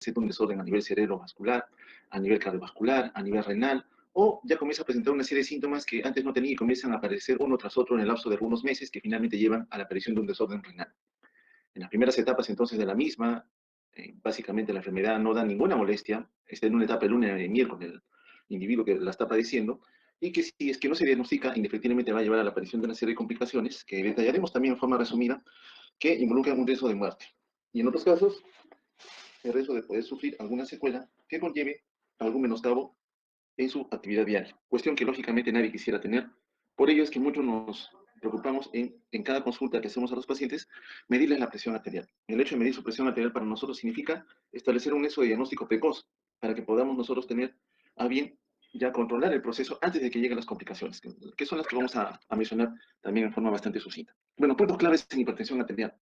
presenta un desorden a nivel cerebrovascular, a nivel cardiovascular, a nivel renal, o ya comienza a presentar una serie de síntomas que antes no tenía y comienzan a aparecer uno tras otro en el lapso de algunos meses que finalmente llevan a la aparición de un desorden renal. En las primeras etapas entonces de la misma, básicamente la enfermedad no da ninguna molestia, está en una etapa de luna de miel con el individuo que la está padeciendo, y que si es que no se diagnostica, indefectiblemente va a llevar a la aparición de una serie de complicaciones que detallaremos también en forma resumida, que involucran un riesgo de muerte. Y en otros casos, el riesgo de poder sufrir alguna secuela que conlleve algún menoscabo en su actividad diaria. Cuestión que lógicamente nadie quisiera tener. Por ello es que muchos nos preocupamos en cada consulta que hacemos a los pacientes, medirles la presión arterial. El hecho de medir su presión arterial para nosotros significa establecer un nexo de diagnóstico precoz para que podamos nosotros tener a bien ya controlar el proceso antes de que lleguen las complicaciones, que son las que vamos a mencionar también en forma bastante sucinta. Bueno, puntos claves en hipertensión arterial.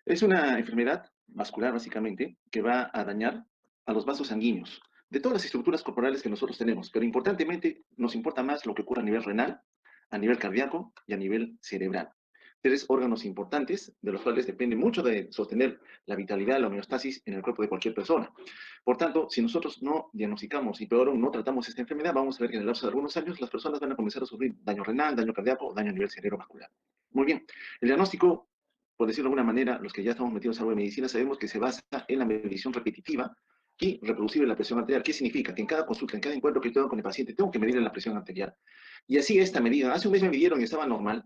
Es una enfermedad vascular, básicamente, que va a dañar a los vasos sanguíneos de todas las estructuras corporales que nosotros tenemos, pero importantemente nos importa más lo que ocurre a nivel renal, a nivel cardíaco y a nivel cerebral. Tres órganos importantes de los cuales depende mucho de sostener la vitalidad, la homeostasis en el cuerpo de cualquier persona. Por tanto, si nosotros no diagnosticamos y peor aún no tratamos esta enfermedad, vamos a ver que en el lapso de algunos años las personas van a comenzar a sufrir daño renal, daño cardíaco o daño a nivel cerebrovascular. Muy bien, el diagnóstico, por decirlo de alguna manera, los que ya estamos metidos en algo de medicina sabemos que se basa en la medición repetitiva y reproducible de la presión arterial. ¿Qué significa? Que en cada consulta, en cada encuentro que tengo con el paciente, tengo que medirle la presión arterial. Y así esta medida, hace un mes me midieron y estaba normal.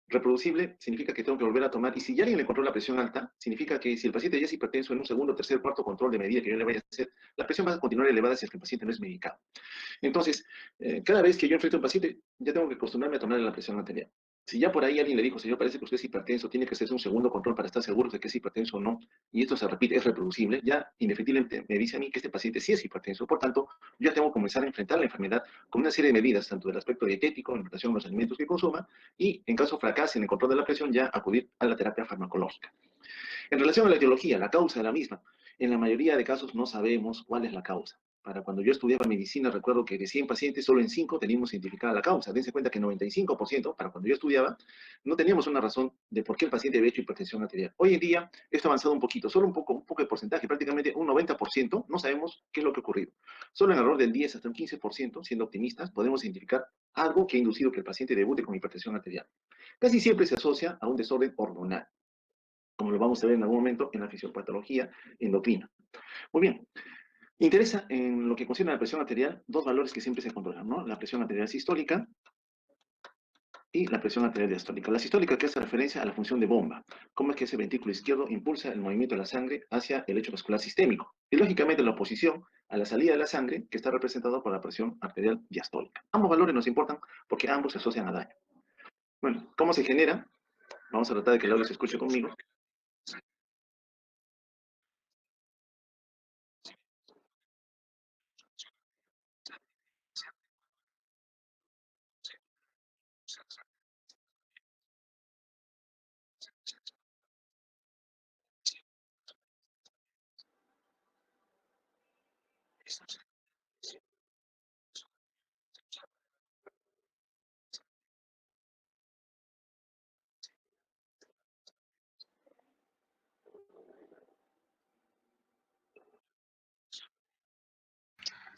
Reproducible significa que tengo que volver a tomar, y si ya alguien le controla la presión alta, significa que si el paciente ya es hipertenso en un segundo, tercer, cuarto control de medida que yo le vaya a hacer, la presión va a continuar elevada si el paciente no es medicado. Entonces, cada vez que yo enfrento a un paciente, ya tengo que acostumbrarme a tomarle la presión arterial. Si ya por ahí alguien le dijo, señor, parece que usted es hipertenso, tiene que hacerse un segundo control para estar seguro de que es hipertenso o no, y esto se repite, es reproducible, ya indefectiblemente me dice a mí que este paciente sí es hipertenso. Por tanto, yo ya tengo que comenzar a enfrentar la enfermedad con una serie de medidas, tanto del aspecto dietético, en relación a los alimentos que consuma, y en caso fracase en el control de la presión, ya acudir a la terapia farmacológica. En relación a la etiología, la causa de la misma, en la mayoría de casos no sabemos cuál es la causa. Para cuando yo estudiaba medicina, recuerdo que de 100 pacientes, solo en 5 teníamos identificada la causa. Dense cuenta que 95%, para cuando yo estudiaba, no teníamos una razón de por qué el paciente había hecho hipertensión arterial. Hoy en día, esto ha avanzado un poquito, solo un poco de porcentaje, prácticamente un 90%, no sabemos qué es lo que ha ocurrido. Solo en error del 10 hasta un 15%, siendo optimistas, podemos identificar algo que ha inducido que el paciente debute con hipertensión arterial. Casi siempre se asocia a un desorden hormonal, como lo vamos a ver en algún momento en la fisiopatología endocrina. Muy bien, interesa en lo que concierne a la presión arterial dos valores que siempre se controlan, ¿no? La presión arterial sistólica y la presión arterial diastólica. La sistólica que hace referencia a la función de bomba, cómo es que ese ventrículo izquierdo impulsa el movimiento de la sangre hacia el lecho vascular sistémico, y lógicamente la oposición a la salida de la sangre que está representado por la presión arterial diastólica. Ambos valores nos importan porque ambos se asocian a daño. Bueno, ¿cómo se genera? Vamos a tratar de que el audio se escuche conmigo.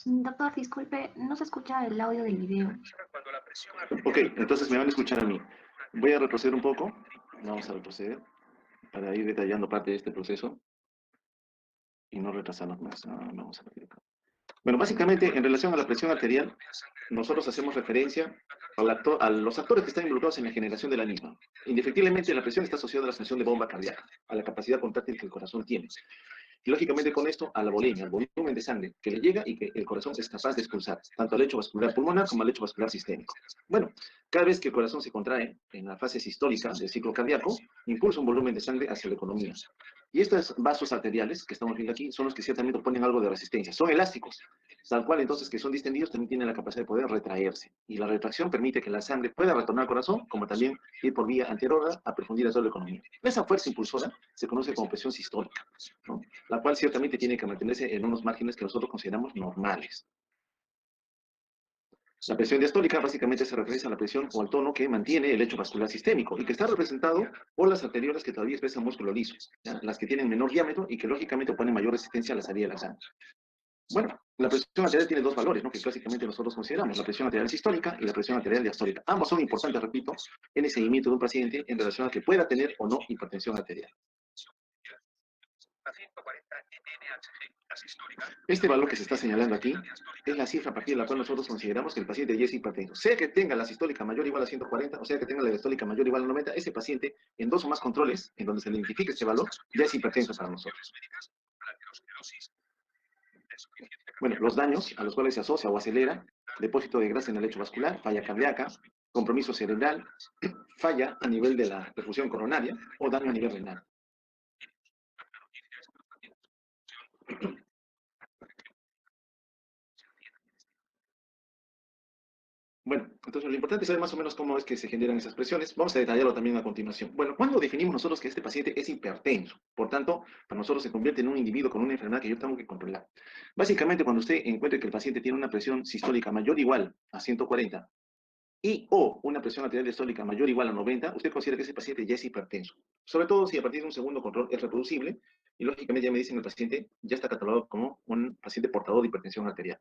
Doctor, disculpe, no se escucha el audio del video. Ok, entonces me van a escuchar a mí. Voy a retroceder un poco. Vamos a retroceder para ir detallando parte de este proceso y no retrasarnos más. Vamos a ver acá. Bueno, básicamente, en relación a la presión arterial, nosotros hacemos referencia a los actores que están involucrados en la generación de la misma. Indefectiblemente, la presión está asociada a la función de bomba cardíaca, a la capacidad contráctil que el corazón tiene. Y lógicamente con esto a la volemia, al volumen de sangre que le llega y que el corazón es capaz de expulsar, tanto al lecho vascular pulmonar como al lecho vascular sistémico. Bueno, cada vez que el corazón se contrae en la fase sistólica del ciclo cardíaco, impulsa un volumen de sangre hacia la economía. Y estos vasos arteriales que estamos viendo aquí son los que ciertamente oponen algo de resistencia. Son elásticos, tal cual entonces que son distendidos también tienen la capacidad de poder retraerse. Y la retracción permite que la sangre pueda retornar al corazón, como también ir por vía anterior a profundidad de la economía. Esa fuerza impulsora se conoce como presión sistólica, ¿no? La cual ciertamente tiene que mantenerse en unos márgenes que nosotros consideramos normales. La presión diastólica básicamente se refiere a la presión o al tono que mantiene el lecho vascular sistémico y que está representado por las arteriolas que todavía expresan músculo liso, ¿ya? Las que tienen menor diámetro y que lógicamente oponen mayor resistencia a la salida de la sangre. Bueno, la presión arterial tiene dos valores, ¿no? Que clásicamente nosotros consideramos, la presión arterial sistólica y la presión arterial diastólica. Ambos son importantes, repito, en el seguimiento de un paciente en relación a que pueda tener o no hipertensión arterial. Este valor que se está señalando aquí es la cifra a partir de la cual nosotros consideramos que el paciente ya es hipertenso. Sea que tenga la sistólica mayor o igual a 140, o sea que tenga la diastólica mayor o igual a 90, ese paciente en dos o más controles, en donde se le identifique este valor, ya es hipertenso para nosotros. Bueno, los daños a los cuales se asocia o acelera: depósito de grasa en el lecho vascular, falla cardíaca, compromiso cerebral, falla a nivel de la perfusión coronaria o daño a nivel renal. Bueno, entonces lo importante es saber más o menos cómo es que se generan esas presiones. Vamos a detallarlo también a continuación. Bueno, ¿cuándo definimos nosotros que este paciente es hipertenso? Por tanto, para nosotros se convierte en un individuo con una enfermedad que yo tengo que controlar. Básicamente, cuando usted encuentre que el paciente tiene una presión sistólica mayor o igual a 140 y o una presión arterial diastólica mayor o igual a 90, usted considera que ese paciente ya es hipertenso. Sobre todo si a partir de un segundo control es reproducible y lógicamente ya me dicen que el paciente ya está catalogado como un paciente portador de hipertensión arterial.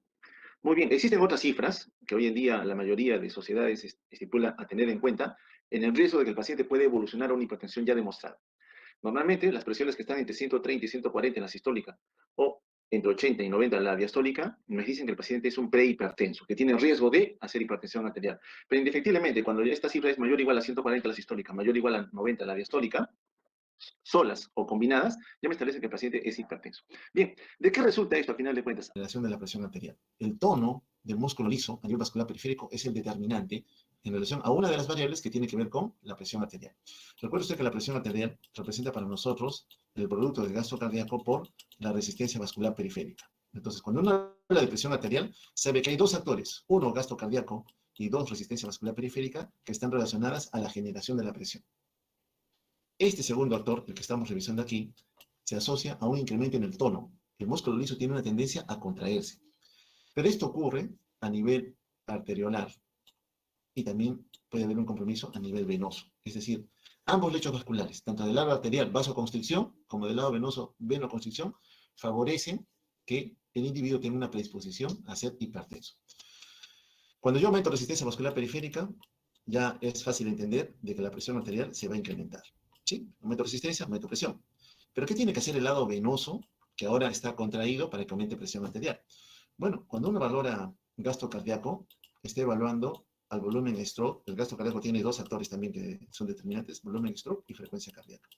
Muy bien, existen otras cifras que hoy en día la mayoría de sociedades estipula a tener en cuenta en el riesgo de que el paciente puede evolucionar a una hipertensión ya demostrada. Normalmente, las presiones que están entre 130 y 140 en la sistólica o entre 80 y 90 en la diastólica, me dicen que el paciente es un prehipertenso, que tiene riesgo de hacer hipertensión arterial. Pero indefectiblemente, cuando esta cifra es mayor o igual a 140 en la sistólica, mayor o igual a 90 en la diastólica, solas o combinadas, ya me establece que el paciente es hipertenso. Bien, ¿de qué resulta esto al final de cuentas? La relación de la presión arterial. El tono del músculo liso a nivel vascular periférico es el determinante en relación a una de las variables que tiene que ver con la presión arterial. Recuerde usted que la presión arterial representa para nosotros el producto del gasto cardíaco por la resistencia vascular periférica. Entonces, cuando uno habla de presión arterial, sabe que hay dos actores: uno, gasto cardíaco, y dos, resistencia vascular periférica, que están relacionadas a la generación de la presión. Este segundo actor, el que estamos revisando aquí, se asocia a un incremento en el tono. El músculo liso tiene una tendencia a contraerse. Pero esto ocurre a nivel arteriolar y también puede haber un compromiso a nivel venoso. Es decir, ambos lechos vasculares, tanto del lado arterial, vasoconstricción, como del lado venoso, venoconstricción, favorecen que el individuo tenga una predisposición a ser hipertenso. Cuando yo aumento resistencia vascular periférica, ya es fácil entender de que la presión arterial se va a incrementar. ¿Sí? Aumento resistencia, aumento presión. Pero ¿qué tiene que hacer el lado venoso, que ahora está contraído, para que aumente presión arterial? Bueno, cuando uno valora gasto cardíaco, está evaluando al volumen stroke. El gasto cardíaco tiene dos factores también que son determinantes: volumen stroke y frecuencia cardíaca.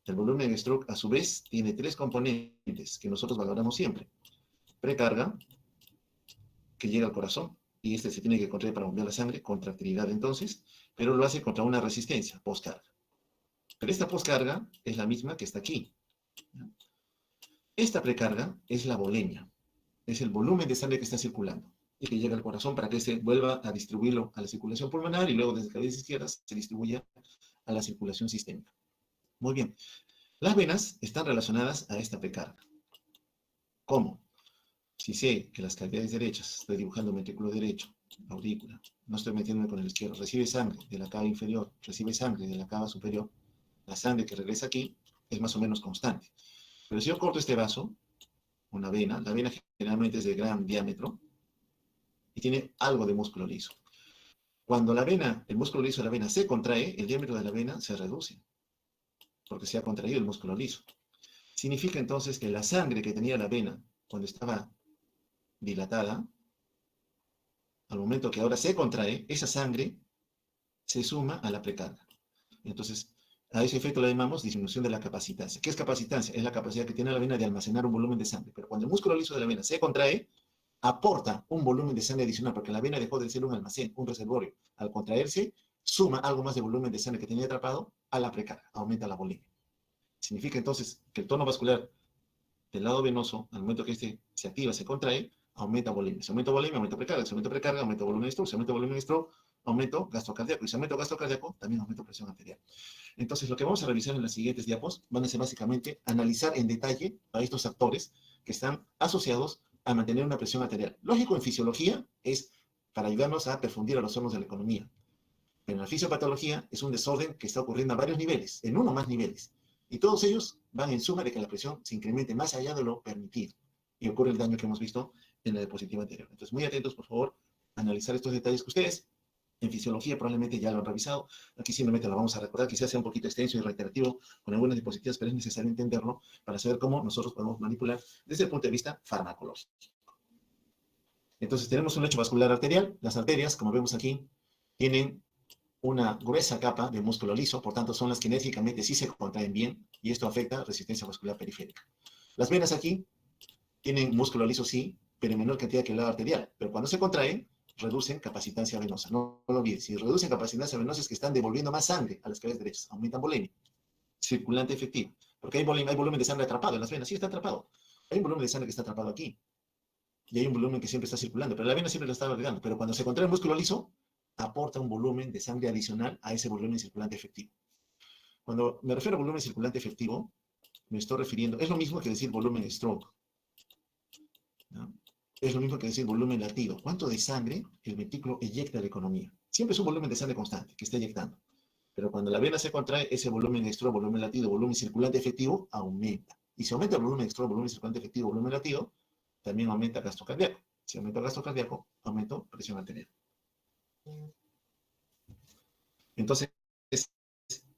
El volumen stroke, a su vez, tiene tres componentes que nosotros valoramos siempre: precarga, que llega al corazón, y este se tiene que contraer para bombear la sangre, contractilidad entonces, pero lo hace contra una resistencia, postcarga. Pero esta postcarga es la misma que está aquí. Esta precarga es la volemia, es el volumen de sangre que está circulando y que llega al corazón para que se vuelva a distribuirlo a la circulación pulmonar y luego desde cabeza izquierda se distribuya a la circulación sistémica. Muy bien. Las venas están relacionadas a esta precarga. ¿Cómo? Si sé que las cavidades derechas, estoy dibujando ventrículo derecho, aurícula, no estoy metiéndome con el izquierdo, recibe sangre de la cava inferior, recibe sangre de la cava superior, la sangre que regresa aquí es más o menos constante. Pero si yo corto este vaso, una vena, la vena generalmente es de gran diámetro y tiene algo de músculo liso. Cuando la vena, el músculo liso de la vena se contrae, el diámetro de la vena se reduce, porque se ha contraído el músculo liso. Significa entonces que la sangre que tenía la vena cuando estaba dilatada, al momento que ahora se contrae, esa sangre se suma a la precarga. Entonces, a ese efecto le llamamos disminución de la capacitancia. ¿Qué es capacitancia? Es la capacidad que tiene la vena de almacenar un volumen de sangre. Pero cuando el músculo liso de la vena se contrae, aporta un volumen de sangre adicional, porque la vena dejó de ser un almacén, un reservorio. Al contraerse, suma algo más de volumen de sangre que tenía atrapado a la precarga, aumenta la volemia. Significa entonces que el tono vascular del lado venoso, al momento que este se activa, se contrae, aumenta volemia. Si aumenta volemia, aumenta precarga. Si aumenta precarga, aumenta volumen de stroke. Si aumenta volumen de stroke, aumento gasto cardíaco. Y si aumento gasto cardíaco, también aumento presión arterial. Entonces, lo que vamos a revisar en las siguientes diapos van a ser básicamente analizar en detalle a estos actores que están asociados a mantener una presión arterial. Lógico, en fisiología es para ayudarnos a perfundir a los hornos de la economía. Pero en la fisiopatología es un desorden que está ocurriendo a varios niveles, en uno o más niveles. Y todos ellos van en suma de que la presión se incremente más allá de lo permitido. Y ocurre el daño que hemos visto en la diapositiva anterior. Entonces, muy atentos, por favor, a analizar estos detalles que ustedes en fisiología probablemente ya lo han revisado. Aquí simplemente lo vamos a recordar, quizás sea un poquito extenso y reiterativo con algunas diapositivas, pero es necesario entenderlo para saber cómo nosotros podemos manipular desde el punto de vista farmacológico. Entonces, tenemos un lecho vascular arterial. Las arterias, como vemos aquí, tienen una gruesa capa de músculo liso, por tanto son las que enérgicamente sí se contraen bien, y esto afecta resistencia vascular periférica. Las venas aquí tienen músculo liso sí, pero en menor cantidad que el lado arterial, pero cuando se contraen, reducen capacitancia venosa. No lo olvides, si reducen capacitancia venosa es que están devolviendo más sangre a las cavidades derechas, aumentan volemia, circulante efectivo, porque hay volumen de sangre atrapado en las venas, sí está atrapado. Hay un volumen de sangre que está atrapado aquí, y hay un volumen que siempre está circulando, pero la vena siempre lo está agregando, pero cuando se contrae el músculo liso, aporta un volumen de sangre adicional a ese volumen circulante efectivo. Cuando me refiero a volumen circulante efectivo, me estoy refiriendo, es lo mismo que decir volumen stroke, ¿no? Es lo mismo que decir volumen latido. ¿Cuánto de sangre el ventrículo eyecta a la economía? Siempre es un volumen de sangre constante que está eyectando. Pero cuando la vena se contrae, ese volumen stroke, volumen latido, volumen circulante efectivo, aumenta. Y si aumenta el volumen stroke, volumen circulante efectivo, volumen latido, también aumenta el gasto cardíaco. Si aumenta el gasto cardíaco, aumenta presión arterial. Entonces,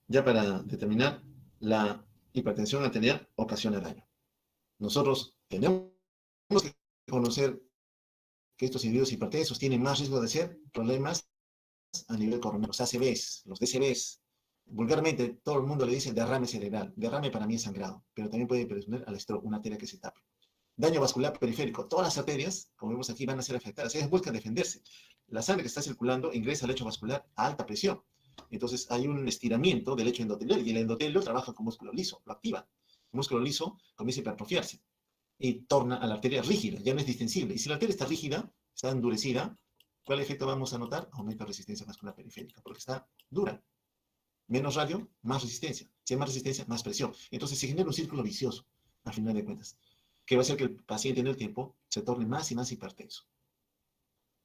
ya para determinar, la hipertensión arterial ocasiona daño. Nosotros tenemos que conocer que estos individuos hipertensos tienen más riesgo de hacer problemas a nivel coronario, los ACVs, los DCVs. Vulgarmente, todo el mundo le dice derrame cerebral. Derrame para mí es sangrado, pero también puede predisponer al stroke, una arteria que se tape. Daño vascular periférico. Todas las arterias, como vemos aquí, van a ser afectadas. Ellas buscan defenderse. La sangre que está circulando ingresa al lecho vascular a alta presión. Entonces hay un estiramiento del lecho endotelial y el endotelio trabaja con músculo liso, lo activa. El músculo liso comienza a hipertrofiarse y torna a la arteria rígida, ya no es distensible. Y si la arteria está rígida, está endurecida, ¿cuál efecto vamos a notar? Aumenta la resistencia vascular periférica, porque está dura. Menos radio, más resistencia. Si hay más resistencia, más presión. Entonces se genera un círculo vicioso, a final de cuentas, que va a hacer que el paciente en el tiempo se torne más y más hipertenso.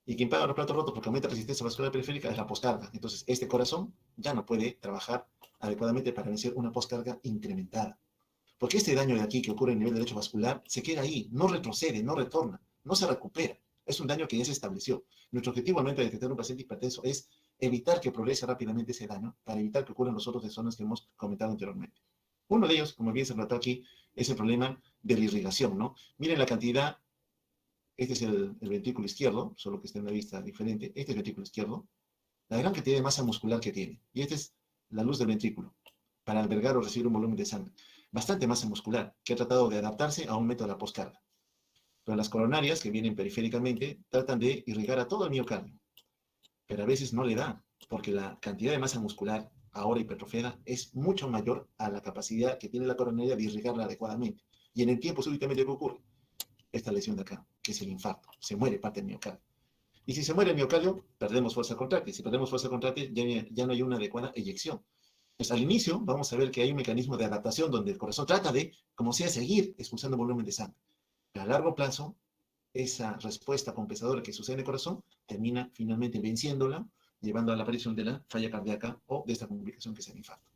Y quien paga los platos rotos porque aumenta la resistencia vascular periférica es la poscarga. Entonces, este corazón ya no puede trabajar adecuadamente para vencer una poscarga incrementada. Porque este daño de aquí que ocurre en el nivel derecho vascular se queda ahí, no retrocede, no retorna, no se recupera. Es un daño que ya se estableció. Nuestro objetivo al momento de detectar un paciente hipertenso es evitar que progrese rápidamente ese daño para evitar que ocurran los otros desórdenes que hemos comentado anteriormente. Uno de ellos, como bien se trató aquí, es el problema de la irrigación, ¿no? Miren la cantidad. Este es el ventrículo izquierdo, solo que está en una vista diferente. Este es el ventrículo izquierdo. La gran cantidad de masa muscular que tiene. Y esta es la luz del ventrículo, para albergar o recibir un volumen de sangre. Bastante masa muscular, que ha tratado de adaptarse a un método de la poscarga. Pero las coronarias, que vienen periféricamente, tratan de irrigar a todo el miocardio. Pero a veces no le da, porque la cantidad de masa muscular, ahora hipertrofiada, es mucho mayor a la capacidad que tiene la coronaria de irrigarla adecuadamente. Y en el tiempo, súbitamente, ¿qué ocurre? Esta lesión de acá, que es el infarto. Se muere parte del miocardio. Y si se muere el miocardio, perdemos fuerza contráctil. Si perdemos fuerza contráctil, ya no hay una adecuada eyección. Pues al inicio vamos a ver que hay un mecanismo de adaptación donde el corazón trata de, como sea, seguir expulsando volumen de sangre. Pero a largo plazo, esa respuesta compensadora que sucede en el corazón termina finalmente venciéndola, llevando a la aparición de la falla cardíaca o de esta complicación que es el infarto.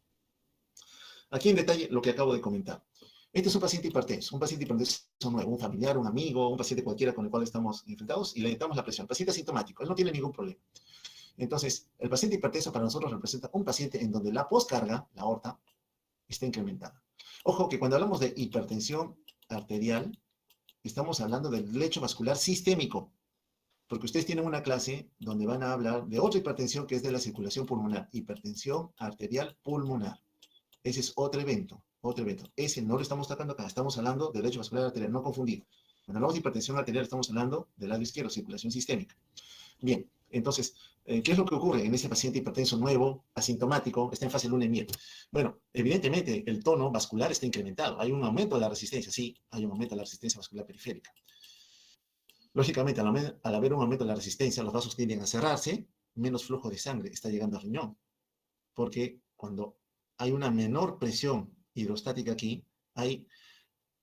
Aquí en detalle lo que acabo de comentar. Este es un paciente hipertenso nuevo, un familiar, un amigo, un paciente cualquiera con el cual estamos enfrentados y le damos la presión. El paciente asintomático, él no tiene ningún problema. Entonces, el paciente hipertenso para nosotros representa un paciente en donde la poscarga, la aorta, está incrementada. Ojo que cuando hablamos de hipertensión arterial, estamos hablando del lecho vascular sistémico, porque ustedes tienen una clase donde van a hablar de otra hipertensión que es de la circulación pulmonar, hipertensión arterial pulmonar. Ese es otro evento, otro evento. Ese no lo estamos tratando acá, estamos hablando del lecho vascular arterial, no confundir. Cuando hablamos de hipertensión arterial, estamos hablando del lado izquierdo, circulación sistémica. Bien, entonces, ¿qué es lo que ocurre en ese paciente hipertenso nuevo, asintomático, está en fase luna de miel? Bueno, evidentemente el tono vascular está incrementado. Hay un aumento de la resistencia, sí, hay un aumento de la resistencia vascular periférica. Lógicamente, al haber un aumento de la resistencia, los vasos tienden a cerrarse, menos flujo de sangre está llegando al riñón. Porque cuando hay una menor presión hidrostática aquí, hay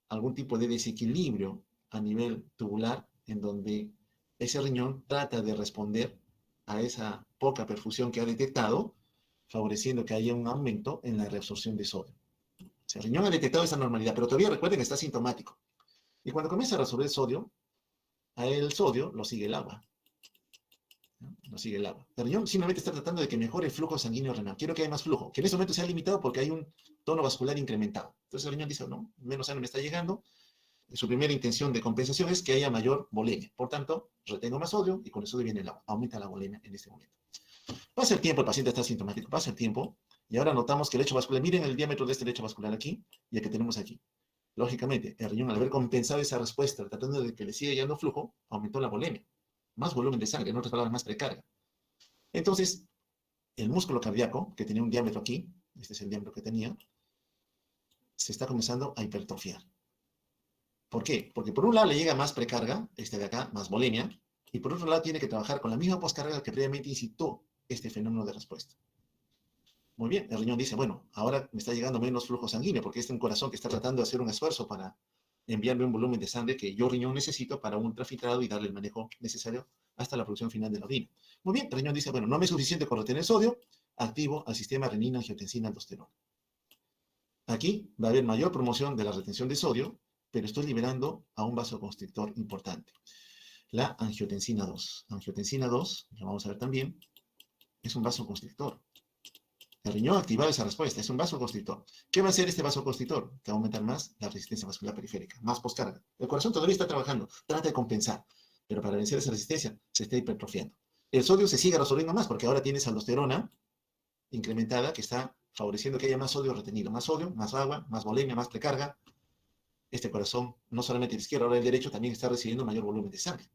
algún tipo de desequilibrio a nivel tubular en donde ese riñón trata de responder a esa poca perfusión que ha detectado, favoreciendo que haya un aumento en la reabsorción de sodio. O sea, el riñón ha detectado esa normalidad, pero todavía recuerden que está sintomático. Y cuando comienza a reabsorber sodio, a el sodio lo sigue el agua. ¿No? Lo sigue el agua. El riñón simplemente está tratando de que mejore el flujo sanguíneo renal. Quiero que haya más flujo, que en ese momento sea limitado porque hay un tono vascular incrementado. Entonces el riñón dice, no, menos sangre me está llegando. Su primera intención de compensación es que haya mayor volemia. Por tanto, retengo más sodio y con el sodio viene el agua. Aumenta la volemia en este momento. Pasa el tiempo, el paciente está sintomático, pasa el tiempo, y ahora notamos que el lecho vascular, miren el diámetro de este lecho vascular aquí y el que tenemos aquí. Lógicamente, el riñón, al haber compensado esa respuesta, tratando de que le siga llegando flujo, aumentó la volemia. Más volumen de sangre, en otras palabras, más precarga. Entonces, el músculo cardíaco, que tenía un diámetro aquí, este es el diámetro que tenía, se está comenzando a hipertrofiar. ¿Por qué? Porque por un lado le llega más precarga, este de acá, más volemia, y por otro lado tiene que trabajar con la misma poscarga que previamente incitó este fenómeno de respuesta. Muy bien, el riñón dice, bueno, ahora me está llegando menos flujo sanguíneo, porque este es un corazón que está tratando de hacer un esfuerzo para enviarme un volumen de sangre que yo, riñón, necesito para un ultrafiltrado y darle el manejo necesario hasta la producción final de la orina. Muy bien, el riñón dice, bueno, no me es suficiente con retener sodio, activo al sistema renina-angiotensina-aldosterona. Aquí va a haber mayor promoción de la retención de sodio, pero estoy liberando a un vasoconstrictor importante. La angiotensina 2. Angiotensina 2, lo vamos a ver también, es un vasoconstrictor. El riñón ha activado esa respuesta, es un vasoconstrictor. ¿Qué va a hacer este vasoconstrictor? Que va a aumentar más la resistencia vascular periférica, más poscarga. El corazón todavía está trabajando, trata de compensar, pero para vencer esa resistencia se está hipertrofiando. El sodio se sigue resolviendo más porque ahora tienes aldosterona incrementada que está favoreciendo que haya más sodio retenido. Más sodio, más agua, más volemia, más precarga. Este corazón, no solamente el izquierdo, ahora el derecho, también está recibiendo mayor volumen de sangre.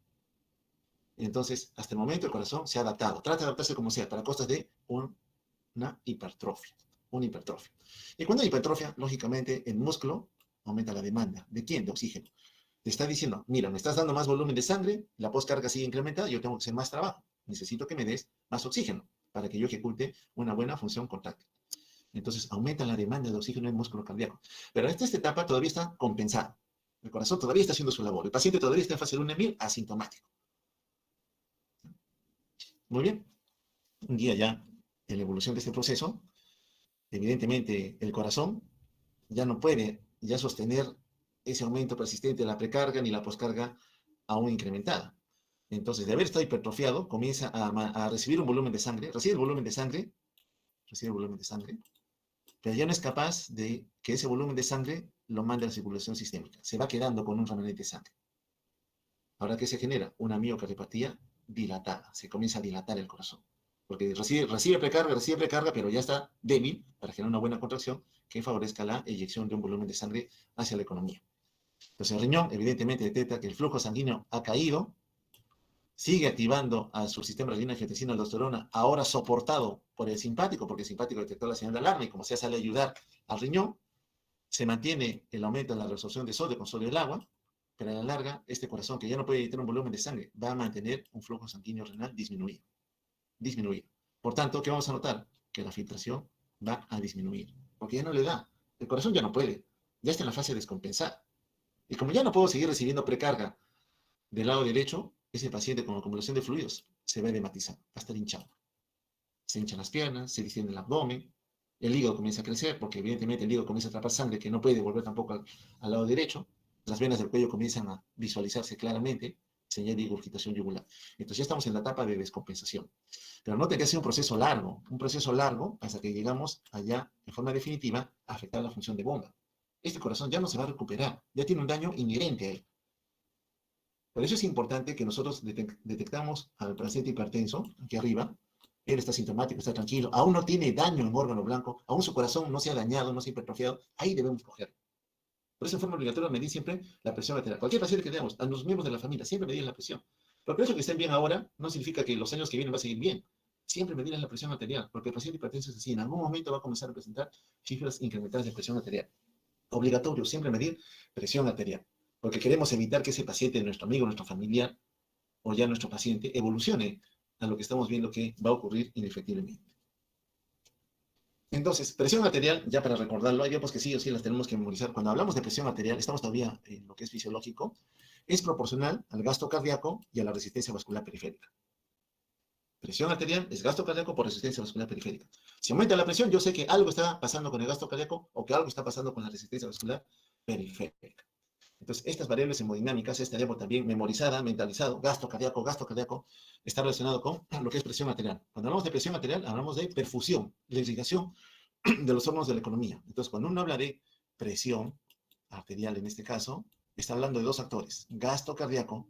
Entonces, hasta el momento el corazón se ha adaptado. Trata de adaptarse como sea, para costas de una hipertrofia. Una hipertrofia. Y cuando hay hipertrofia, lógicamente, el músculo aumenta la demanda. ¿De quién? De oxígeno. Te está diciendo, mira, me estás dando más volumen de sangre, la poscarga sigue incrementada, yo tengo que hacer más trabajo. Necesito que me des más oxígeno para que yo ejecute una buena función contráctil. Entonces, aumenta la demanda de oxígeno en el músculo cardíaco. Pero esta etapa todavía está compensada. El corazón todavía está haciendo su labor. El paciente todavía está en fase 1.000 asintomático. Muy bien. Un día ya, en la evolución de este proceso, evidentemente el corazón ya no puede ya sostener ese aumento persistente de la precarga ni la poscarga aún incrementada. Entonces, de haber estado hipertrofiado, comienza a recibir un volumen de sangre, recibe el volumen de sangre, pero ya no es capaz de que ese volumen de sangre lo mande a la circulación sistémica. Se va quedando con un remanente de sangre. Ahora, ¿qué se genera? Una miocardiopatía dilatada. Se comienza a dilatar el corazón. Porque recibe precarga, pero ya está débil para generar una buena contracción que favorezca la eyección de un volumen de sangre hacia la economía. Entonces, el riñón evidentemente detecta que el flujo sanguíneo ha caído, sigue activando a su sistema renina-angiotensina-aldosterona, ahora soportado por el simpático, porque el simpático detectó la señal de alarma y como sea sale a ayudar al riñón, se mantiene el aumento en la reabsorción de sodio con sodio del agua, pero a la larga, este corazón que ya no puede editar un volumen de sangre, va a mantener un flujo sanguíneo renal disminuido. Por tanto, ¿qué vamos a notar? Que la filtración va a disminuir, porque ya no le da. El corazón ya no puede, ya está en la fase de descompensar. Y como ya no puedo seguir recibiendo precarga del lado derecho, ese paciente con acumulación de fluidos se va a edematizar, va a estar hinchado. Se hinchan las piernas, se distiende el abdomen, el hígado comienza a crecer, porque evidentemente el hígado comienza a atrapar sangre que no puede devolver tampoco al lado derecho. Las venas del cuello comienzan a visualizarse claramente, señal de ingurgitación yugular. Entonces ya estamos en la etapa de descompensación. Pero noten que ha sido un proceso largo, hasta que llegamos allá, en forma definitiva, a afectar la función de bomba. Este corazón ya no se va a recuperar, ya tiene un daño inherente a él. Por eso es importante que nosotros detectamos al paciente hipertenso, aquí arriba, él está sintomático, está tranquilo, aún no tiene daño en órgano blanco, aún su corazón no se ha dañado, no se ha hipertrofiado, ahí debemos cogerlo. Por eso en forma obligatoria medir siempre la presión arterial. Cualquier paciente que veamos, a los miembros de la familia, siempre medir la presión. Porque eso que estén bien ahora no significa que los años que vienen va a seguir bien. Siempre medir la presión arterial, porque el paciente hipertenso es así, en algún momento va a comenzar a presentar cifras incrementadas de presión arterial. Obligatorio siempre medir presión arterial, porque queremos evitar que ese paciente, nuestro amigo, nuestro familiar, o ya nuestro paciente, evolucione a lo que estamos viendo que va a ocurrir indefectiblemente. Entonces, presión arterial, ya para recordarlo, hay diapos que sí o sí las tenemos que memorizar. Cuando hablamos de presión arterial, estamos todavía en lo que es fisiológico, es proporcional al gasto cardíaco y a la resistencia vascular periférica. Presión arterial es gasto cardíaco por resistencia vascular periférica. Si aumenta la presión, yo sé que algo está pasando con el gasto cardíaco o que algo está pasando con la resistencia vascular periférica. Entonces, estas variables hemodinámicas, esta diapo también memorizada, mentalizado, gasto cardíaco, está relacionado con lo que es presión arterial. Cuando hablamos de presión arterial, hablamos de perfusión, la irrigación de los órganos de la economía. Entonces, cuando uno habla de presión arterial en este caso, está hablando de dos factores, gasto cardíaco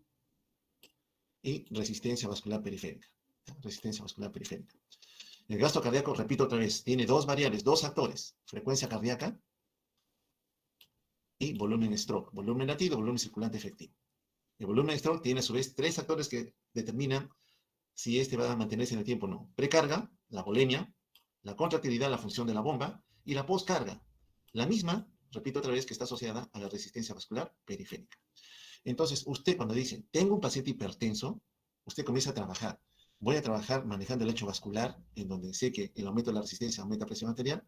y resistencia vascular periférica. Resistencia vascular periférica. El gasto cardíaco, repito otra vez, tiene dos variables, dos factores, frecuencia cardíaca y volumen stroke, volumen latido, volumen circulante efectivo. El volumen stroke tiene a su vez tres factores que determinan si este va a mantenerse en el tiempo o no. Precarga, la volemia, la contractilidad, la función de la bomba, y la postcarga, la misma, repito otra vez, que está asociada a la resistencia vascular periférica. Entonces, usted cuando dice, tengo un paciente hipertenso, usted comienza a trabajar. Voy a trabajar manejando el hecho vascular, en donde sé que el aumento de la resistencia aumenta la presión arterial,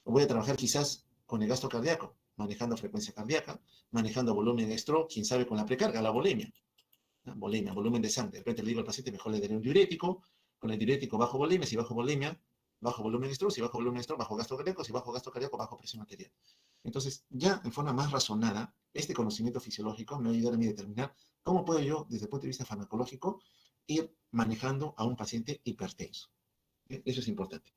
o voy a trabajar quizás con el gasto cardíaco, manejando frecuencia cardíaca, manejando volumen stroke, quién sabe con la precarga, la volemia. Volemia, volumen de sangre. De repente le digo al paciente, mejor le daré un diurético, con el diurético bajo volemia, si bajo volemia, bajo volumen stroke, si bajo volumen stroke, bajo gasto cardíaco, si bajo gasto cardíaco, bajo presión arterial. Entonces, ya en forma más razonada, este conocimiento fisiológico me va a ayudar a mí a determinar cómo puedo yo, desde el punto de vista farmacológico, ir manejando a un paciente hipertenso. Eso es importante.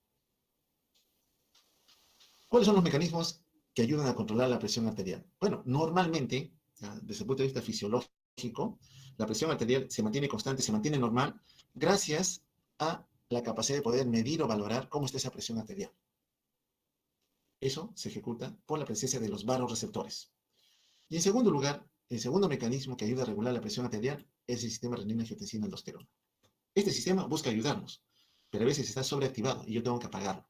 ¿Cuáles son los mecanismos que ayudan a controlar la presión arterial? Bueno, normalmente, desde el punto de vista fisiológico, la presión arterial se mantiene constante, se mantiene normal, gracias a la capacidad de poder medir o valorar cómo está esa presión arterial. Eso se ejecuta por la presencia de los vasoreceptores. Y en segundo lugar, el segundo mecanismo que ayuda a regular la presión arterial es el sistema renina-angiotensina-aldosterona. Este sistema busca ayudarnos, pero a veces está sobreactivado y yo tengo que apagarlo.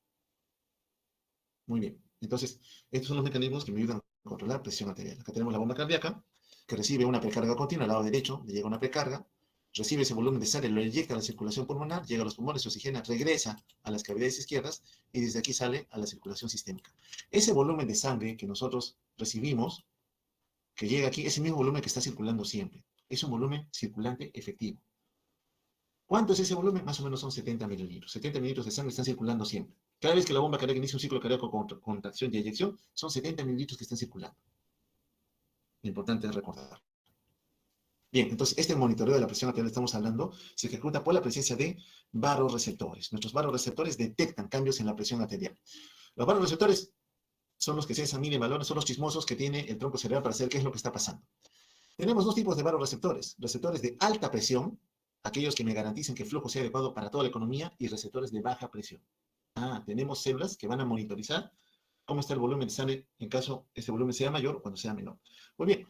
Muy bien. Entonces, estos son los mecanismos que me ayudan a controlar presión arterial. Acá tenemos la bomba cardíaca, que recibe una precarga continua al lado derecho, le llega una precarga, recibe ese volumen de sangre, lo inyecta a la circulación pulmonar, llega a los pulmones, se oxigena, regresa a las cavidades izquierdas y desde aquí sale a la circulación sistémica. Ese volumen de sangre que nosotros recibimos, que llega aquí, es el mismo volumen que está circulando siempre. Es un volumen circulante efectivo. ¿Cuánto es ese volumen? Más o menos son 70 mililitros. 70 mililitros de sangre están circulando siempre. Cada vez que la bomba cardíaca inicia un ciclo cardíaco con contracción y eyección, son 70 mililitros que están circulando. Importante recordar. Bien, entonces este monitoreo de la presión arterial que estamos hablando se ejecuta por la presencia de vasoreceptores. Nuestros vasoreceptores detectan cambios en la presión arterial. Los vasoreceptores son los que se examinan y valoran, son los chismosos que tiene el tronco cerebral para saber qué es lo que está pasando. Tenemos dos tipos de vasoreceptores. Receptores de alta presión, aquellos que me garantizan que el flujo sea adecuado para toda la economía, y receptores de baja presión. Tenemos células que van a monitorizar cómo está el volumen de sangre en caso este volumen sea mayor o cuando sea menor. Muy bien,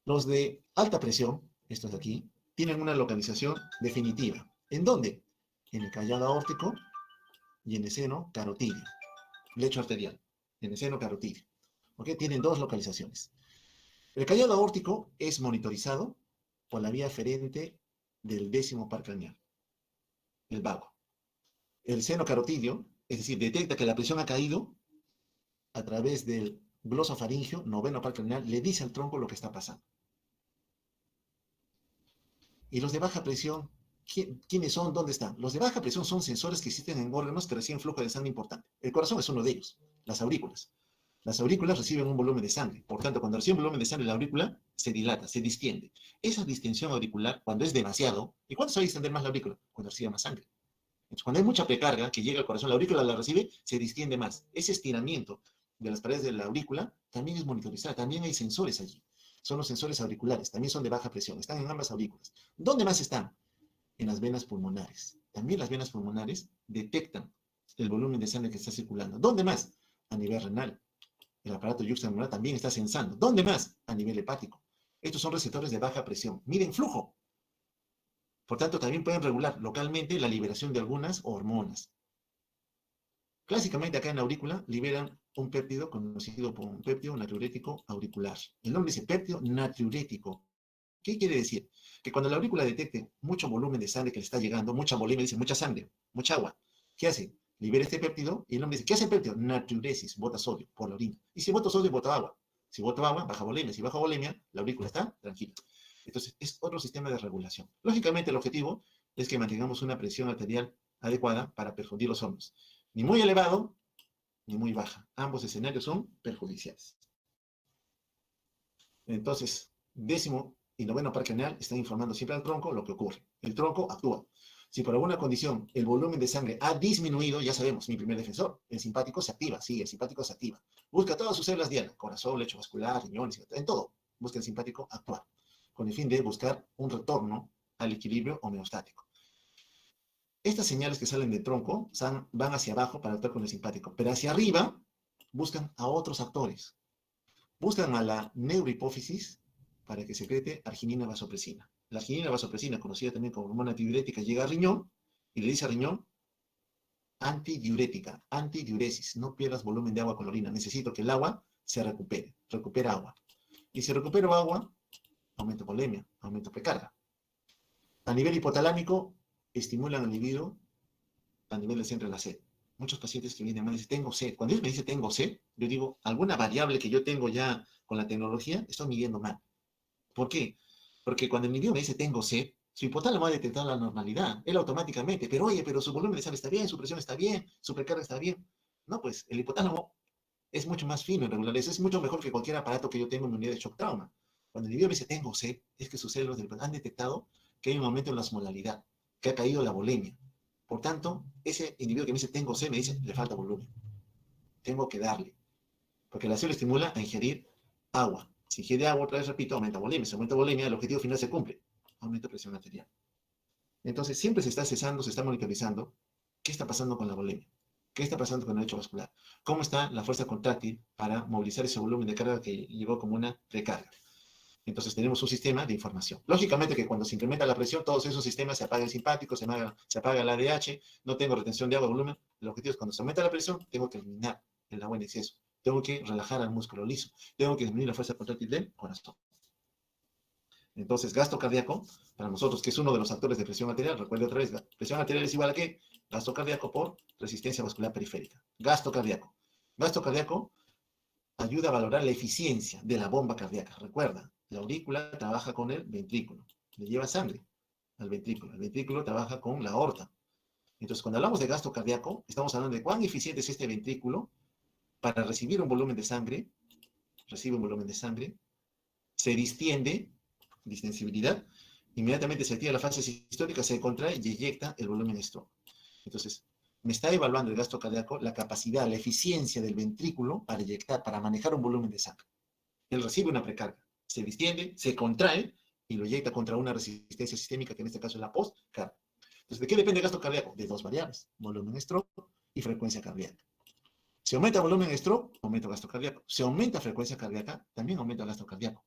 los de alta presión, estos de aquí, tienen una localización definitiva. ¿En dónde? En el callado aórtico y en el seno carotídeo, lecho arterial, en el seno carotídeo. ¿Ok? Tienen dos localizaciones. El callado aórtico es monitorizado por la vía aferente del 10º par craneal, el vago. El seno carotídeo, es decir, detecta que la presión ha caído a través del glosofaringio, 9º par craneal, le dice al tronco lo que está pasando. Y los de baja presión, ¿quiénes son? ¿Dónde están? Los de baja presión son sensores que existen en órganos que reciben flujo de sangre importante. El corazón es uno de ellos, las aurículas. Las aurículas reciben un volumen de sangre. Por tanto, cuando recibe un volumen de sangre, la aurícula se dilata, se distiende. Esa distensión auricular, cuando es demasiado, ¿y cuándo se va a distender más la aurícula? Cuando recibe más sangre. Entonces, cuando hay mucha precarga que llega al corazón, la aurícula la recibe, se distiende más. Ese estiramiento de las paredes de la aurícula también es monitorizado. También hay sensores allí. Son los sensores auriculares. También son de baja presión. Están en ambas aurículas. ¿Dónde más están? En las venas pulmonares. También las venas pulmonares detectan el volumen de sangre que está circulando. ¿Dónde más? A nivel renal. El aparato yuxtarenal también está sensando. ¿Dónde más? A nivel hepático. Estos son receptores de baja presión. Miden flujo. Por tanto, también pueden regular localmente la liberación de algunas hormonas. Clásicamente acá en la aurícula liberan un péptido conocido como un péptido natriurético auricular. El nombre dice péptido natriurético. ¿Qué quiere decir? Que cuando la aurícula detecte mucho volumen de sangre que le está llegando, mucha volemia, dice mucha sangre, mucha agua, ¿qué hace? libera este péptido y el hombre dice, ¿qué hace el péptido? Natriuresis, bota sodio por la orina. Y si bota sodio, bota agua. Si bota agua, baja volemia. Si baja volemia, la aurícula está tranquila. Entonces, es otro sistema de regulación. Lógicamente, el objetivo es que mantengamos una presión arterial adecuada para perfundir los órganos. Ni muy elevado, ni muy baja. Ambos escenarios son perjudiciales. Entonces, 10º y 9º par craneal están informando siempre al tronco lo que ocurre. El tronco actúa. Si por alguna condición el volumen de sangre ha disminuido, ya sabemos, mi primer defensor, el simpático se activa, sí, el simpático se activa. Busca todas sus células diana, corazón, lecho vascular, riñones, en todo. Busca el simpático actuar, con el fin de buscar un retorno al equilibrio homeostático. Estas señales que salen del tronco van hacia abajo para actuar con el simpático, pero hacia arriba buscan a otros actores. Buscan a la neurohipófisis para que secrete arginina vasopresina. La arginina vasopresina, conocida también como hormona antidiurética, llega al riñón y le dice al riñón, antidiurética, antidiuresis, no pierdas volumen de agua con la orina, necesito que el agua se recupere, recupera agua. Y si recupero agua, aumento volemia, aumento precarga. A nivel hipotalámico, estimulan el libido a nivel del centro de la sed. Muchos pacientes que vienen me dicen, tengo sed. Cuando ellos me dicen tengo sed, yo digo, alguna variable que yo tengo ya con la tecnología, estoy midiendo mal. ¿Por qué? Porque cuando el individuo me dice tengo sed, su hipotálamo ha detectado la normalidad. Él automáticamente, pero oye, pero su volumen de sangre está bien, su presión está bien, su precarga está bien. No, pues el hipotálamo es mucho más fino en regularidad. Es mucho mejor que cualquier aparato que yo tengo en mi unidad de shock trauma. Cuando el individuo me dice tengo sed, es que sus células han detectado que hay un aumento en la osmolaridad, que ha caído la volemia. Por tanto, ese individuo que me dice tengo sed, me dice le falta volumen. Tengo que darle. Porque la célula estimula a ingerir agua. Si ingiere agua, otra vez repito, aumenta volemia. Si aumenta volemia, el objetivo final se cumple. Aumenta presión arterial. Entonces, siempre se está cesando, se está monitorizando qué está pasando con la volemia. ¿Qué está pasando con el lecho vascular? ¿Cómo está la fuerza contráctil para movilizar ese volumen de carga que llegó como una recarga? Entonces tenemos un sistema de información. Lógicamente que cuando se incrementa la presión, todos esos sistemas se apaga el simpático, se apaga el ADH, no tengo retención de agua, volumen. El objetivo es cuando se aumenta la presión, tengo que eliminar el agua en exceso. Tengo que relajar al músculo liso. Tengo que disminuir la fuerza contráctil del corazón. Entonces, gasto cardíaco, para nosotros, que es uno de los actores de presión arterial, recuerde otra vez, presión arterial es igual a ¿qué? Gasto cardíaco por resistencia vascular periférica. Gasto cardíaco. Gasto cardíaco ayuda a valorar la eficiencia de la bomba cardíaca. Recuerda, la aurícula trabaja con el ventrículo, le lleva sangre al ventrículo. El ventrículo trabaja con la aorta. Entonces, cuando hablamos de gasto cardíaco, estamos hablando de cuán eficiente es este ventrículo para recibir un volumen de sangre, recibe un volumen de sangre, se distiende, distensibilidad, inmediatamente se activa la fase sistólica, se contrae y eyecta el volumen stroke. Entonces, me está evaluando el gasto cardíaco la capacidad, la eficiencia del ventrículo para eyectar, para manejar un volumen de sangre. Él recibe una precarga, se distiende, se contrae y lo eyecta contra una resistencia sistémica, que en este caso es la postcarga. Entonces, ¿de qué depende el gasto cardíaco? De dos variables, volumen stroke y frecuencia cardíaca. Si aumenta volumen stroke, aumenta el gasto cardíaco. Si aumenta frecuencia cardíaca, también aumenta el gasto cardíaco.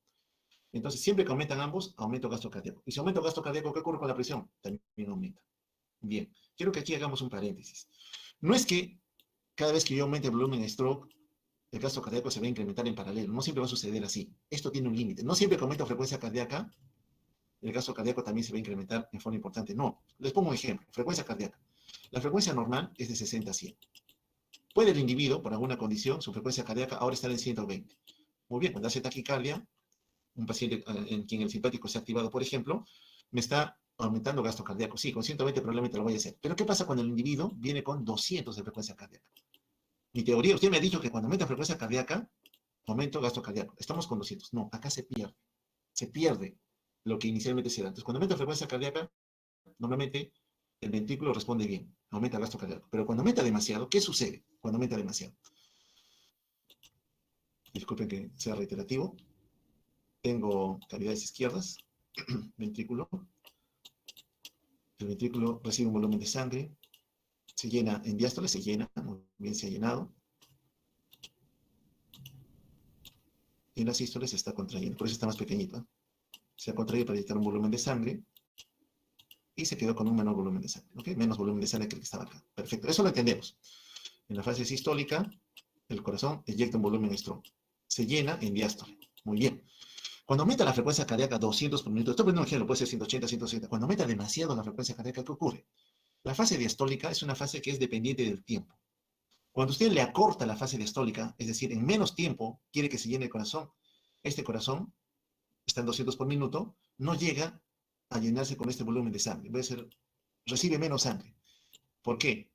Entonces, siempre que aumentan ambos, aumenta el gasto cardíaco. Y si aumenta el gasto cardíaco, ¿qué ocurre con la presión? También aumenta. Bien, quiero que aquí hagamos un paréntesis. No es que cada vez que yo aumente el volumen stroke, el gasto cardíaco se va a incrementar en paralelo. No siempre va a suceder así. Esto tiene un límite. No siempre que aumenta frecuencia cardíaca, el gasto cardíaco también se va a incrementar en forma importante. No. Les pongo un ejemplo. Frecuencia cardíaca. La frecuencia normal es de 60 a 100. Puede el individuo, por alguna condición, su frecuencia cardíaca ahora está en 120. Muy bien, cuando hace taquicardia, un paciente en quien el simpático se ha activado, por ejemplo, me está aumentando gasto cardíaco. Sí, con 120 probablemente lo voy a hacer. Pero ¿qué pasa cuando el individuo viene con 200 de frecuencia cardíaca? Mi teoría, usted me ha dicho que cuando aumenta frecuencia cardíaca, aumento gasto cardíaco. Estamos con 200. No, acá se pierde. Se pierde lo que inicialmente se da. Entonces, cuando aumenta frecuencia cardíaca, normalmente el ventrículo responde bien. Aumenta el gasto cardíaco. Pero cuando aumenta demasiado, ¿qué sucede cuando aumenta demasiado? Disculpen que sea reiterativo. Tengo cavidades izquierdas, ventrículo. El ventrículo recibe un volumen de sangre, se llena en diástole, se llena, muy bien se ha llenado. Y en la sístole se está contrayendo, por eso está más pequeñito. Se ha contraído para inyectar un volumen de sangre y se quedó con un menor volumen de sangre, ¿ok? Menos volumen de sangre que el que estaba acá. Perfecto, eso lo entendemos. En la fase sistólica, el corazón eyecta un volumen stroke. Se llena en diástole. Muy bien. Cuando aumenta la frecuencia cardíaca 200 por minuto, estoy poniendo un ejemplo, puede ser 180, 160. Cuando aumenta demasiado la frecuencia cardíaca, ¿qué ocurre? La fase diastólica es una fase que es dependiente del tiempo. Cuando usted le acorta la fase diastólica, es decir, en menos tiempo quiere que se llene el corazón, este corazón, está en 200 por minuto, no llega a llenarse con este volumen de sangre. Recibe menos sangre. ¿Por qué?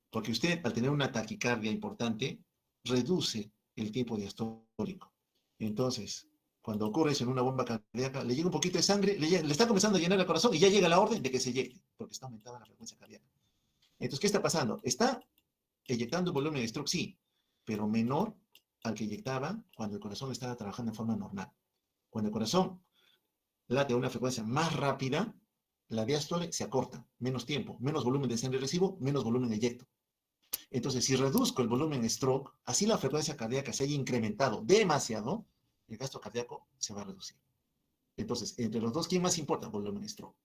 Porque usted, al tener una taquicardia importante, reduce el tiempo diastólico. Entonces, cuando ocurre eso en una bomba cardíaca, le llega un poquito de sangre, le está comenzando a llenar el corazón y ya llega la orden de que se eyecte, porque está aumentada la frecuencia cardíaca. Entonces, ¿qué está pasando? Está eyectando un volumen de stroke, sí, pero menor al que eyectaba cuando el corazón estaba trabajando en forma normal. Cuando el corazón late a una frecuencia más rápida, la diástole se acorta, menos tiempo, menos volumen de sangre recibo, menos volumen eyecto. Entonces, si reduzco el volumen stroke, así la frecuencia cardíaca se haya incrementado demasiado, el gasto cardíaco se va a reducir. Entonces, entre los dos, ¿quién más importa? Volumen stroke.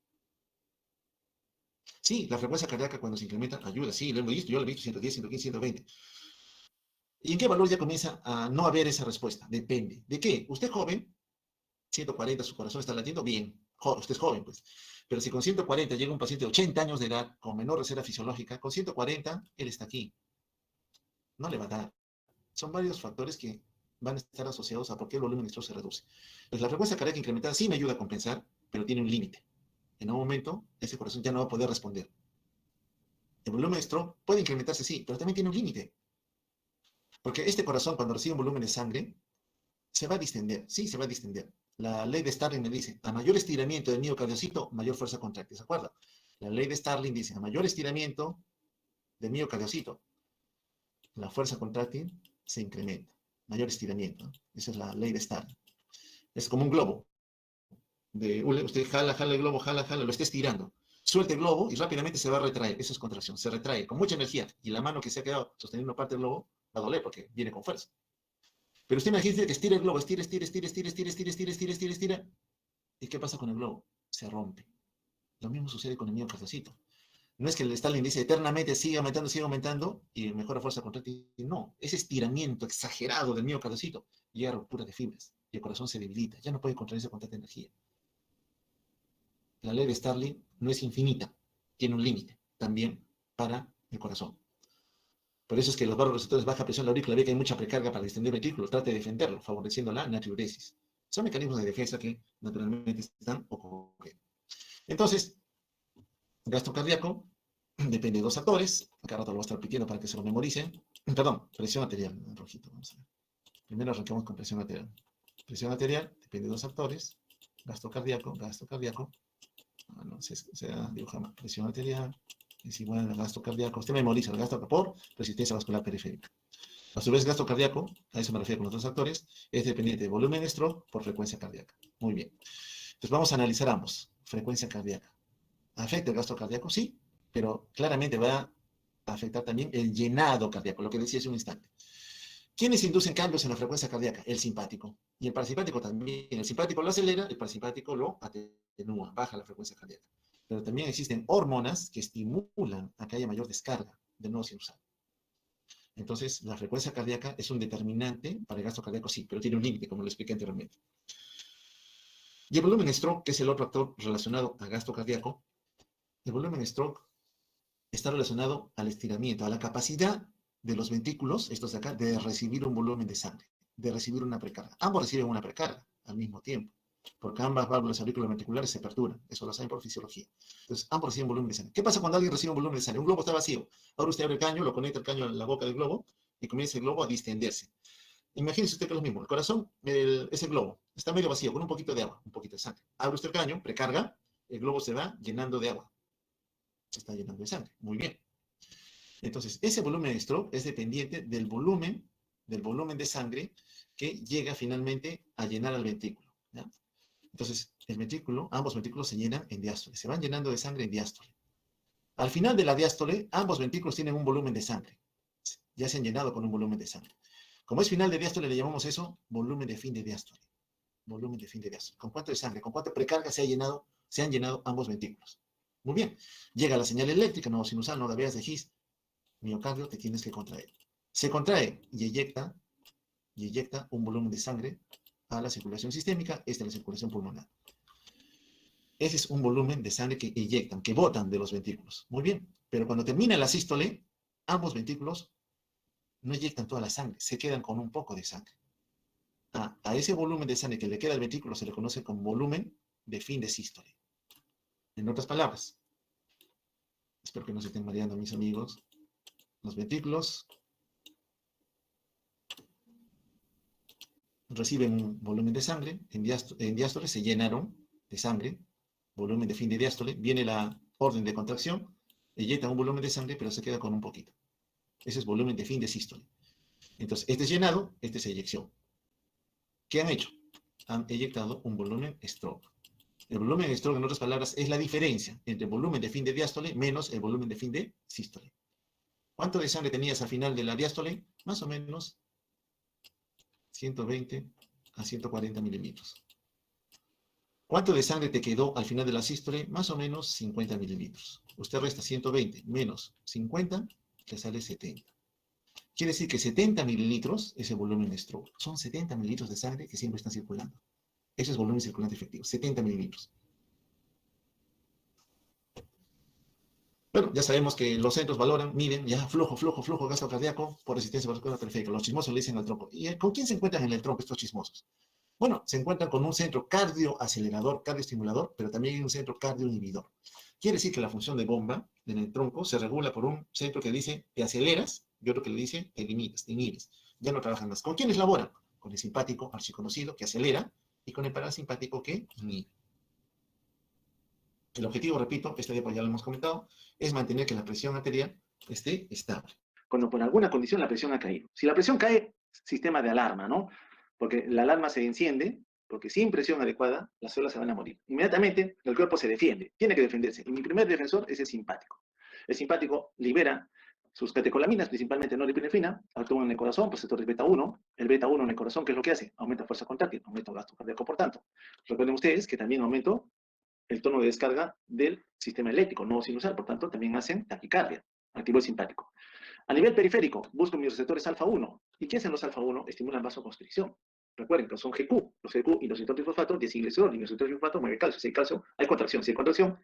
Sí, la frecuencia cardíaca cuando se incrementa ayuda, sí, lo hemos visto, yo lo he visto 110, 115, 120. ¿Y en qué valor ya comienza a no haber esa respuesta? Depende. ¿De qué? Usted joven, 140, su corazón está latiendo, bien. Usted es joven, pues. Pero si con 140 llega un paciente de 80 años de edad, con menor reserva fisiológica, con 140, él está aquí. No le va a dar. Son varios factores que van a estar asociados a por qué el volumen stroke se reduce. Pues la frecuencia cardíaca incrementada sí me ayuda a compensar, pero tiene un límite. En un momento, ese corazón ya no va a poder responder. El volumen stroke puede incrementarse, sí, pero también tiene un límite. Porque este corazón, cuando recibe un volumen de sangre, se va a distender. Sí, se va a distender. La ley de Starling me dice, a mayor estiramiento del miocardiocito, mayor fuerza contráctil. ¿Se acuerda? La ley de Starling dice, a mayor estiramiento del miocardiocito, la fuerza contráctil se incrementa. Mayor estiramiento. Esa es la ley de Starling. Es como un globo. Usted jala el globo, jala, lo está estirando. Suelta el globo y rápidamente se va a retraer. Eso es contracción. Se retrae con mucha energía. Y la mano que se ha quedado sosteniendo parte del globo va a doler porque viene con fuerza. Pero usted imagínese que estira el globo, estira. ¿Y qué pasa con el globo? Se rompe. Lo mismo sucede con el miocardiocito. No es que el Stalin dice eternamente sigue aumentando y mejora fuerza contráctil. No, ese estiramiento exagerado del miocardiocito llega a ruptura de fibras y el corazón se debilita. Ya no puede contraerse con tanta energía. La ley de Starling no es infinita, tiene un límite también para el corazón. Por eso es que los vasoreceptores baja presión la aurícula ve que hay mucha precarga para distender el ventrículo, trate de defenderlo, favoreciendo la natriuresis. Son mecanismos de defensa que naturalmente están ocurriendo. Entonces, gasto cardíaco depende de dos factores. Acá rato lo voy a estar repitiendo para que se lo memoricen. Perdón, presión arterial, rojito, vamos a ver. Primero arranquemos con presión arterial. Presión arterial depende de dos factores. Gasto cardíaco. No sé, se dibuja más. Presión arterial es igual al gasto cardíaco. Usted memoriza el gasto por resistencia vascular periférica. A su vez, gasto cardíaco, a eso me refiero con los dos factores, es dependiente de volumen de stroke por frecuencia cardíaca. Muy bien. Entonces vamos a analizar ambos. Frecuencia cardíaca. ¿Afecta el gasto cardíaco? Sí, pero claramente va a afectar también el llenado cardíaco, lo que decía hace un instante. ¿Quiénes inducen cambios en la frecuencia cardíaca? El simpático. Y el parasimpático también. El simpático lo acelera, el parasimpático lo atenúa, baja la frecuencia cardíaca. Pero también existen hormonas que estimulan a que haya mayor descarga del nodo sinusal. Entonces, la frecuencia cardíaca es un determinante para el gasto cardíaco, sí, pero tiene un límite, como lo expliqué anteriormente. Y el volumen stroke, que es el otro factor relacionado al gasto cardíaco, el volumen stroke está relacionado al estiramiento, a la capacidad de los ventrículos, estos de acá, de recibir un volumen de sangre, de recibir una precarga. Ambos reciben una precarga al mismo tiempo, porque ambas válvulas auriculoventriculares se aperturan, eso lo saben por fisiología. Entonces, ambos reciben volumen de sangre. ¿Qué pasa cuando alguien recibe un volumen de sangre? Un globo está vacío. Ahora usted abre el caño, lo conecta el caño a la boca del globo y comienza el globo a distenderse. Imagínese usted que es lo mismo. El corazón es el globo, está medio vacío, con un poquito de agua, un poquito de sangre. Abre usted el caño, precarga, el globo se va llenando de agua. Se está llenando de sangre. Muy bien. Entonces, ese volumen de stroke es dependiente del volumen de sangre que llega finalmente a llenar al ventrículo. ¿Ya? Entonces, ambos ventrículos se llenan en diástole, se van llenando de sangre en diástole. Al final de la diástole, ambos ventrículos tienen un volumen de sangre. Ya se han llenado con un volumen de sangre. Como es final de diástole, le llamamos eso volumen de fin de diástole. Volumen de fin de diástole. ¿Con cuánto de sangre, con cuánta precarga se han llenado ambos ventrículos? Muy bien. Llega la señal eléctrica, nodo sinusal, nodo de vías de His. Miocardio, te tienes que contraer. Se contrae y eyecta un volumen de sangre a la circulación sistémica, esta es la circulación pulmonar. Ese es un volumen de sangre que eyectan, que botan de los ventrículos. Muy bien. Pero cuando termina la sístole, ambos ventrículos no eyectan toda la sangre, se quedan con un poco de sangre. A ese volumen de sangre que le queda al ventrículo se le conoce como volumen de fin de sístole. En otras palabras, espero que no se estén mareando mis amigos, los ventrículos reciben un volumen de sangre, en diástole se llenaron de sangre, volumen de fin de diástole, viene la orden de contracción, eyectan un volumen de sangre, pero se queda con un poquito. Ese es volumen de fin de sístole. Entonces, este es llenado, este es eyección. ¿Qué han hecho? Han eyectado un volumen stroke. El volumen stroke, en otras palabras, es la diferencia entre el volumen de fin de diástole menos el volumen de fin de sístole. ¿Cuánto de sangre tenías al final de la diástole? Más o menos 120 a 140 mililitros. ¿Cuánto de sangre te quedó al final de la sístole? Más o menos 50 mililitros. Usted resta 120 menos 50, le sale 70. Quiere decir que 70 mililitros es el volumen stroke. Son 70 mililitros de sangre que siempre están circulando. Ese es volumen circulante efectivo, 70 mililitros. Bueno, ya sabemos que los centros valoran, miden, ya flujo, gasto cardíaco por resistencia vascular periférica. Los chismosos le dicen al tronco. ¿Y con quién se encuentran en el tronco estos chismosos? Bueno, se encuentran con un centro cardioacelerador, cardioestimulador, pero también hay un centro cardioinhibidor. Quiere decir que la función de bomba en el tronco se regula por un centro que dice te aceleras y otro que le dice te limitas, te inhibes. Ya no trabajan más. ¿Con quiénes laboran? Con el simpático archiconocido que acelera y con el parasimpático que inhibe. El objetivo, repito, este día ya lo hemos comentado, es mantener que la presión arterial esté estable. Cuando por alguna condición la presión ha caído. Si la presión cae, sistema de alarma, ¿no? Porque la alarma se enciende, porque sin presión adecuada, las células se van a morir. Inmediatamente, el cuerpo se defiende, tiene que defenderse. Y mi primer defensor es el simpático. El simpático libera sus catecolaminas, principalmente norepinefrina, actúan en el corazón, receptores beta 1. El beta 1 en el corazón, ¿qué es lo que hace? Aumenta fuerza contráctil, aumenta gasto cardíaco, por tanto. Recuerden ustedes que también aumentó el tono de descarga del sistema eléctrico, no sinusal, por tanto, también hacen taquicardia, activó el simpático. A nivel periférico, busco mis receptores alfa-1. ¿Y qué hacen los alfa-1? Estimulan vasoconstricción. Recuerden que son GQ, los GQ y los nitrotrifosfatos, diacilglicerol y nitrotrifosfato mueve calcio. Si hay calcio, hay contracción. Si hay contracción,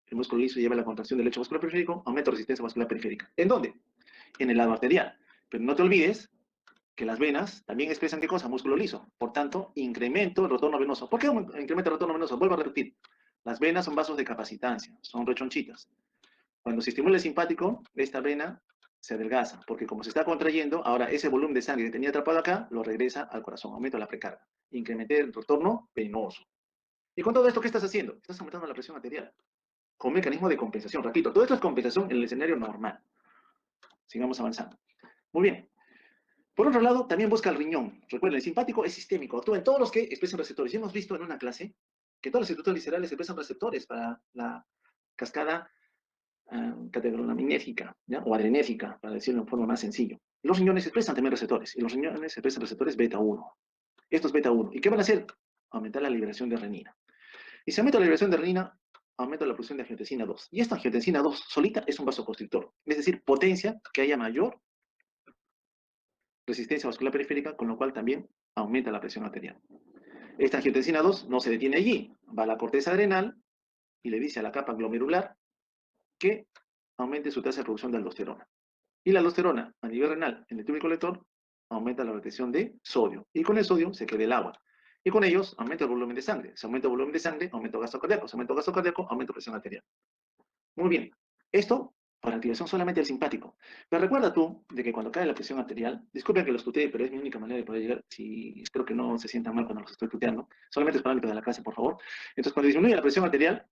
el músculo liso lleva a la contracción del lecho vascular periférico, aumenta la resistencia vascular periférica. ¿En dónde? En el lado arterial. Pero no te olvides que las venas también expresan ¿qué cosa? Músculo liso. Por tanto, incremento el retorno venoso. ¿Por qué incrementa el retorno venoso? Vuelvo a repetir. Las venas son vasos de capacitancia, son rechonchitas. Cuando se estimula el simpático, esta vena se adelgaza, porque como se está contrayendo, ahora ese volumen de sangre que tenía atrapado acá, lo regresa al corazón, aumenta la precarga. Incrementé el retorno venoso. Y con todo esto, ¿qué estás haciendo? Estás aumentando la presión arterial. Con mecanismo de compensación. Repito, todo esto es compensación en el escenario normal. Sigamos avanzando. Muy bien. Por otro lado, también busca el riñón. Recuerden, el simpático es sistémico, actúa en todos los que expresan receptores. Y hemos visto en una clase que todos los estructuras viscerales expresan receptores para la cascada catecolaminética, ¿ya? O adrenética, para decirlo en forma más sencilla. Los riñones expresan también receptores, y los riñones expresan receptores beta 1. Estos beta 1. ¿Y qué van a hacer? Aumentar la liberación de renina. Y si aumenta la liberación de renina, aumenta la producción de angiotensina 2. Y esta angiotensina 2 solita es un vasoconstrictor, es decir, potencia que haya mayor resistencia vascular periférica, con lo cual también aumenta la presión arterial. Esta angiotensina 2 no se detiene allí, va a la corteza adrenal y le dice a la capa glomerular que aumente su tasa de producción de aldosterona. Y la aldosterona a nivel renal en el tubo colector aumenta la retención de sodio. Y con el sodio se queda el agua. Y con ellos aumenta el volumen de sangre. Se aumenta el volumen de sangre, aumenta el gasto cardíaco. Se aumenta el gasto cardíaco, aumenta la presión arterial. Muy bien. Esto para activación solamente del simpático. Pero recuerda tú de que cuando cae la presión arterial, disculpen que los tutee, pero es mi única manera de poder llegar. Si, espero que no se sientan mal cuando los estoy tuteando. Solamente es para el de la clase, por favor. Entonces, cuando disminuye la presión arterial,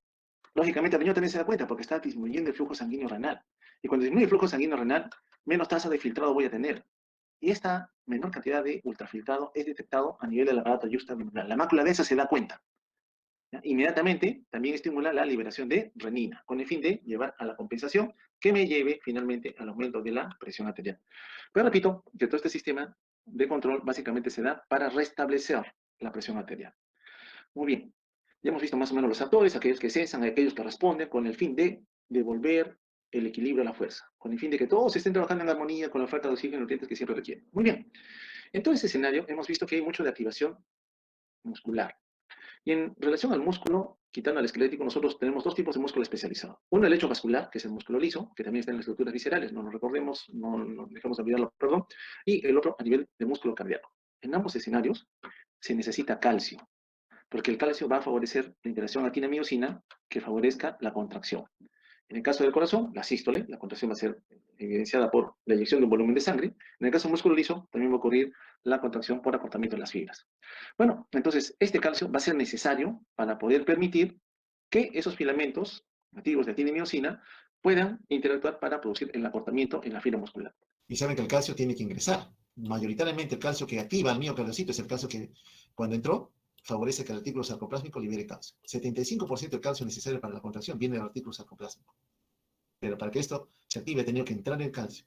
lógicamente el riñón también se da cuenta porque está disminuyendo el flujo sanguíneo renal. Y cuando disminuye el flujo sanguíneo renal, menos tasa de filtrado voy a tener. Y esta menor cantidad de ultrafiltrado es detectado a nivel del aparato juxtaglomeralar. La mácula densa se da cuenta. ¿Ya? Inmediatamente también estimula la liberación de renina, con el fin de llevar a la compensación que me lleve finalmente al aumento de la presión arterial. Pero repito que todo este sistema de control básicamente se da para restablecer la presión arterial. Muy bien. Ya hemos visto más o menos los actores, aquellos que cesan, aquellos que responden, con el fin de devolver el equilibrio a la fuerza, con el fin de que todos estén trabajando en armonía con la oferta de oxígeno y nutrientes que siempre requieren. Muy bien. En todo ese escenario hemos visto que hay mucho de activación muscular. Y en relación al músculo, quitando al esquelético, nosotros tenemos dos tipos de músculo especializado. Uno, el hecho vascular, que es el músculo liso, que también está en las estructuras viscerales, no nos recordemos, no dejemos de olvidarlo, perdón. Y el otro a nivel de músculo cardíaco. En ambos escenarios se necesita calcio, porque el calcio va a favorecer la interacción actina-miosina que favorezca la contracción. En el caso del corazón, la sístole, la contracción va a ser evidenciada por la eyección de un volumen de sangre. En el caso del músculo liso, también va a ocurrir la contracción por acortamiento de las fibras. Bueno, entonces este calcio va a ser necesario para poder permitir que esos filamentos nativos de actina y miosina puedan interactuar para producir el acortamiento en la fibra muscular. Y saben que el calcio tiene que ingresar. Mayoritariamente el calcio que activa al miocardiocito es el calcio que cuando entró favorece que el retículo sarcoplásmico libere calcio. 75% del calcio necesario para la contracción viene del retículo sarcoplásmico. Pero para que esto se active ha tenido que entrar el calcio.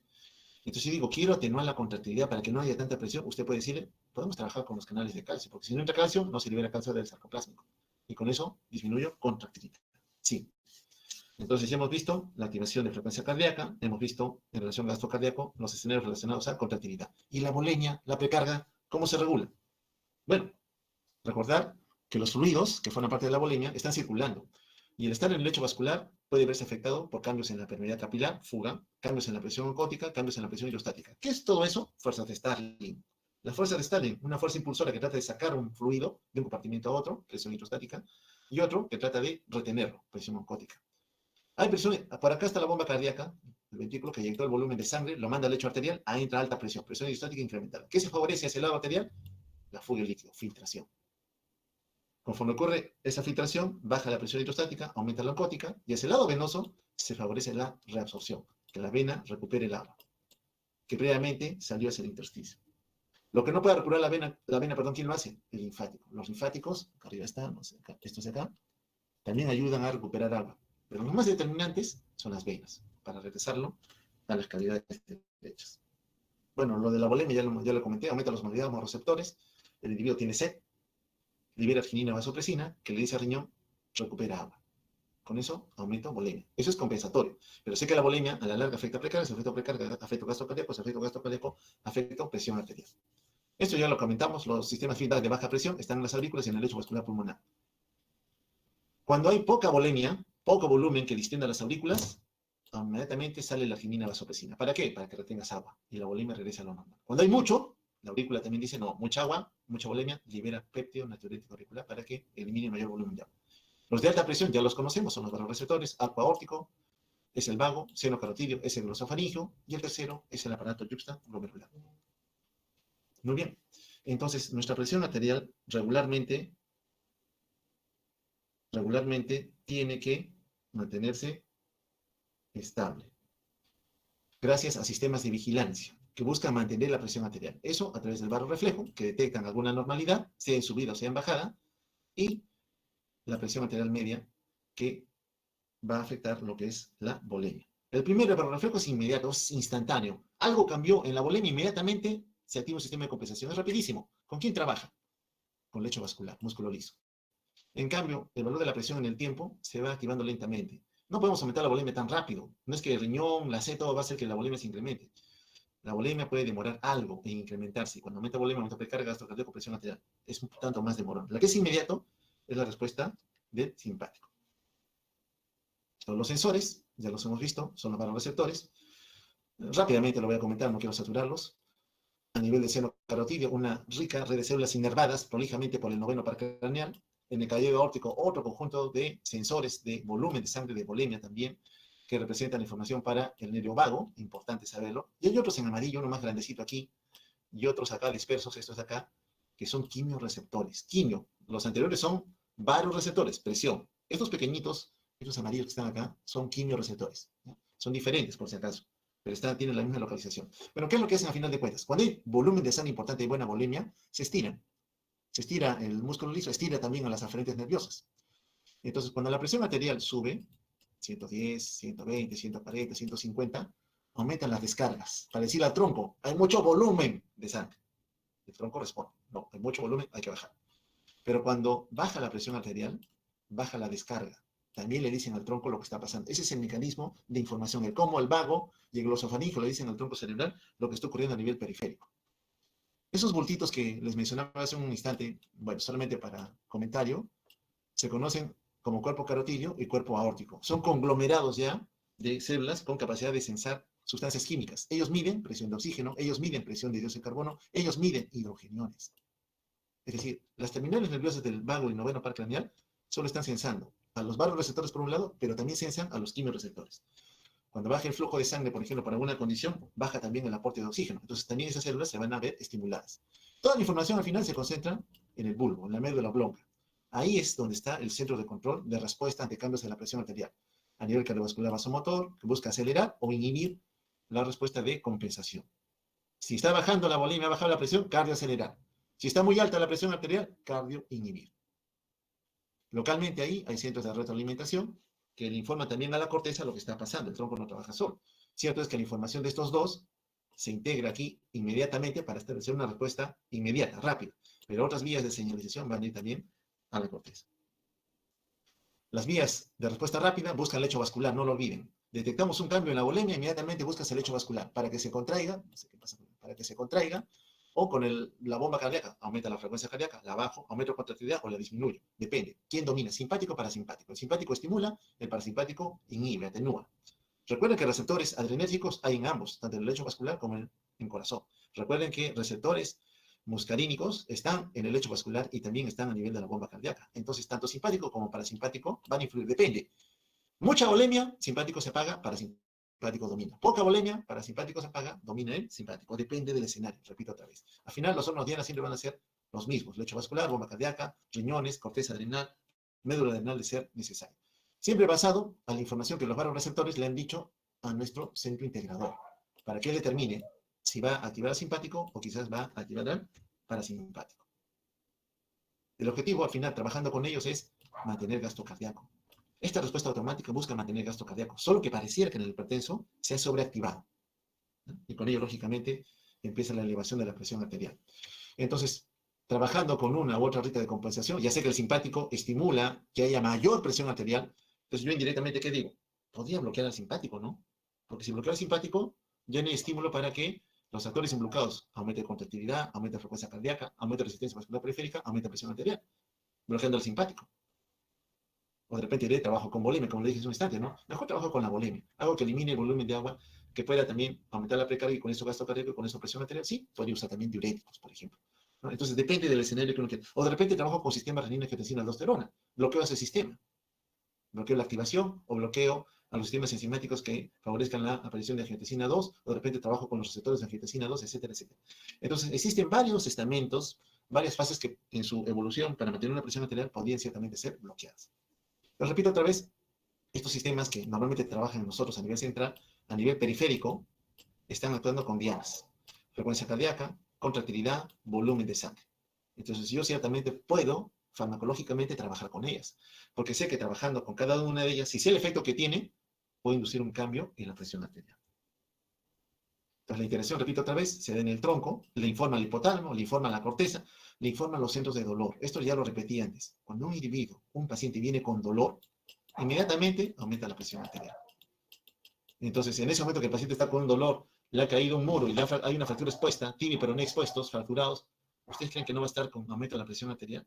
Entonces si digo, quiero atenuar la contractilidad para que no haya tanta presión, usted puede decirle, podemos trabajar con los canales de calcio, porque si no entra calcio, no se libera calcio del sarcoplásmico. Y con eso disminuyo contractilidad. Sí. Entonces ya hemos visto la activación de frecuencia cardíaca, hemos visto en relación al gasto cardíaco los escenarios relacionados a contractilidad. Y la boleña, la precarga, ¿cómo se regula? Bueno, recordar que los fluidos que forman parte de la boleña están circulando. Y el estar en el lecho vascular puede verse afectado por cambios en la permeabilidad capilar, fuga, cambios en la presión oncótica, cambios en la presión hidrostática. ¿Qué es todo eso? Fuerzas de Starling. La fuerza de Starling, una fuerza impulsora que trata de sacar un fluido de un compartimiento a otro, presión hidrostática, y otro que trata de retenerlo, presión oncótica. Hay presión, por acá está la bomba cardíaca, el ventrículo que inyectó el volumen de sangre, lo manda al lecho arterial, ahí entra alta presión hidrostática incrementada. ¿Qué se favorece hacia el lado arterial? La fuga de líquido, filtración. Conforme ocurre esa filtración, baja la presión hidrostática, aumenta la oncótica, y hacia el lado venoso se favorece la reabsorción, que la vena recupere el agua, que previamente salió hacia el intersticio. Lo que no puede recuperar la vena, ¿quién lo hace? El linfático. Los linfáticos, acá arriba están, no sé, estos de acá, también ayudan a recuperar agua. Pero los más determinantes son las venas, para regresarlo a las cavidades derechas. Bueno, lo de la bolemia ya lo comenté, aumenta los receptores, el individuo tiene sed, libera arginina o vasopresina, que le dice al riñón, recupera agua. Con eso aumenta bolemia. Eso es compensatorio. Pero sé que la bolemia a la larga afecta precarga, si efecto precarga afecta gasto cardíaco, si efecto gasto cardíaco afecta presión arterial. Esto ya lo comentamos, los sistemas feedback de baja presión están en las aurículas y en el lecho vascular pulmonar. Cuando hay poca bolemia, poco volumen que distienda las aurículas, inmediatamente sale la arginina vasopresina. ¿Para qué? Para que retengas agua y la bolemia regrese a lo normal. Cuando hay mucho, la aurícula también dice, no, mucha agua, mucha bolemia, libera péptido natriurético auricular para que elimine mayor volumen de agua. Los de alta presión ya los conocemos, son los vasoreceptores, arco aórtico, es el vago, seno carotidio, es el glosofaringeo, y el tercero es el aparato yuxtaglomerular. Muy bien. Entonces, nuestra presión arterial regularmente tiene que mantenerse estable, gracias a sistemas de vigilancia que buscan mantener la presión arterial. Eso a través del baroreflejo, que detectan alguna normalidad, sea en subida o sea en bajada, y la presión arterial media, que va a afectar lo que es la bolemia. El primer baroreflejo es inmediato, es instantáneo. Algo cambió en la bolemia, inmediatamente se activa un sistema de compensación. Es rapidísimo. ¿Con quién trabaja? Con lecho vascular, músculo liso. En cambio, el valor de la presión en el tiempo se va activando lentamente. No podemos aumentar la bolemia tan rápido. No es que el riñón, la sed, todo va a hacer que la bolemia se incremente. La bolemia puede demorar algo en incrementarse. Cuando aumenta bolemia, aumenta precarga, gasto cardíaco, presión arterial. Es un tanto más demorado. La que es inmediato es la respuesta del simpático. Son los sensores, ya los hemos visto, son los vasoreceptores. Rápidamente lo voy a comentar, no quiero saturarlos. A nivel de seno carotidio, una rica red de células inervadas prolijamente por el noveno par craneal. En el cabello aórtico, otro conjunto de sensores de volumen de sangre, de bolemia también, que representan información para el nervio vago, importante saberlo. Y hay otros en amarillo, uno más grandecito aquí, y otros acá dispersos, estos de acá, que son quimioreceptores. Quimio, los anteriores son vasoreceptores, presión. Estos pequeñitos, estos amarillos que están acá, son quimioreceptores, ¿no? Son diferentes, por si acaso, pero tienen la misma localización. Pero ¿qué es lo que hacen a final de cuentas? Cuando hay volumen de sangre importante y buena bolemia, se estiran. Se estira el músculo liso, estira también a las aferentes nerviosas. Entonces, cuando la presión arterial sube, 110, 120, 140, 150, aumentan las descargas. Para decirle al tronco, hay mucho volumen de sangre. El tronco responde, no, hay mucho volumen, hay que bajar. Pero cuando baja la presión arterial, baja la descarga. También le dicen al tronco lo que está pasando. Ese es el mecanismo de información, el cómo el vago y el glosofaringeo le dicen al tronco cerebral lo que está ocurriendo a nivel periférico. Esos bultitos que les mencionaba hace un instante, bueno, solamente para comentario, se conocen como cuerpo carotídeo y cuerpo aórtico. Son conglomerados ya de células con capacidad de sensar sustancias químicas. Ellos miden presión de oxígeno, ellos miden presión de dióxido de carbono, ellos miden hidrogeniones. Es decir, las terminales nerviosas del vago y noveno par craneal solo están sensando a los vagoreceptores por un lado, pero también sensan a los quimiorreceptores. Cuando baja el flujo de sangre, por ejemplo, para alguna condición, baja también el aporte de oxígeno. Entonces también esas células se van a ver estimuladas. Toda la información al final se concentra en el bulbo, en la médula oblonga. Ahí es donde está el centro de control de respuesta ante cambios de la presión arterial. A nivel cardiovascular vasomotor, que busca acelerar o inhibir la respuesta de compensación. Si está bajando la volemia, baja la presión, cardioacelerar. Si está muy alta la presión arterial, cardioinhibir. Localmente ahí hay centros de retroalimentación que le informan también a la corteza lo que está pasando. El tronco no trabaja solo. Cierto es que la información de estos dos se integra aquí inmediatamente para establecer una respuesta inmediata, rápida. Pero otras vías de señalización van a ir también a la corteza. Las vías de respuesta rápida buscan el lecho vascular, no lo olviden. Detectamos un cambio en la volemia, inmediatamente buscas el lecho vascular para que se contraiga, no sé qué pasa, para que se contraiga, o con la bomba cardíaca, aumenta la frecuencia cardíaca, la bajo, aumento la contractilidad o la disminuyo. Depende. ¿Quién domina? ¿Simpático o parasimpático? El simpático estimula, el parasimpático inhibe, atenúa. Recuerden que receptores adrenérgicos hay en ambos, tanto en el lecho vascular como en el corazón. Recuerden que receptores muscarínicos están en el lecho vascular y también están a nivel de la bomba cardíaca. Entonces, tanto simpático como parasimpático van a influir. Depende. Mucha volemia, simpático se apaga, parasimpático domina. Poca volemia, parasimpático se apaga, domina el simpático. Depende del escenario, repito otra vez. Al final, los órganos diana siempre van a ser los mismos. Lecho vascular, bomba cardíaca, riñones, corteza adrenal, médula adrenal de ser necesario. Siempre basado a la información que los vasoreceptores le han dicho a nuestro centro integrador, para que él determine si va a activar al simpático o quizás va a activar al parasimpático. El objetivo, al final, trabajando con ellos, es mantener gasto cardíaco. Esta respuesta automática busca mantener gasto cardíaco, solo que pareciera que en el hipertenso se ha sobreactivado, ¿no? Y con ello, lógicamente, empieza la elevación de la presión arterial. Entonces, trabajando con una u otra ruta de compensación, ya sé que el simpático estimula que haya mayor presión arterial, entonces yo indirectamente, ¿qué digo? Podría bloquear al simpático, ¿no? Porque si bloqueo al simpático, ya no hay estímulo para que los actores involucrados aumenten contractilidad, aumenten frecuencia cardíaca, aumenten resistencia vascular periférica, aumenten presión arterial, bloqueando al simpático. O de repente iré trabajo con volemia, como le dije hace un instante, ¿no? Mejor trabajo con la volemia. Algo que elimine el volumen de agua, que pueda también aumentar la precarga y con eso gasto cardíaco y con eso presión arterial. Sí, podría usar también diuréticos, por ejemplo, ¿no? Entonces depende del escenario que uno quiera. O de repente trabajo con sistema renina-angiotensina-aldosterona. Bloqueo ese sistema. Bloqueo la activación o bloqueo a los sistemas enzimáticos que favorezcan la aparición de angiotensina 2, o de repente trabajo con los receptores de angiotensina 2, etcétera, etcétera. Entonces existen varios estamentos, varias fases que en su evolución para mantener una presión arterial podrían ciertamente ser bloqueadas. Lo repito otra vez, estos sistemas que normalmente trabajan en nosotros a nivel central, a nivel periférico, están actuando con dianas. Frecuencia cardíaca, contractilidad, volumen de sangre. Entonces yo ciertamente puedo farmacológicamente trabajar con ellas, porque sé que trabajando con cada una de ellas, si sé el efecto que tiene, puedo inducir un cambio en la presión arterial. Entonces la interacción, repito otra vez, se da en el tronco, le informa al hipotálamo, le informa a la corteza, le informa a los centros de dolor. Esto ya lo repetí antes. Cuando un individuo, un paciente viene con dolor, inmediatamente aumenta la presión arterial. Entonces, en ese momento que el paciente está con un dolor, le ha caído un muro y hay una fractura expuesta, tibia pero no expuestos, fracturados, ¿ustedes creen que no va a estar con aumento de la presión arterial?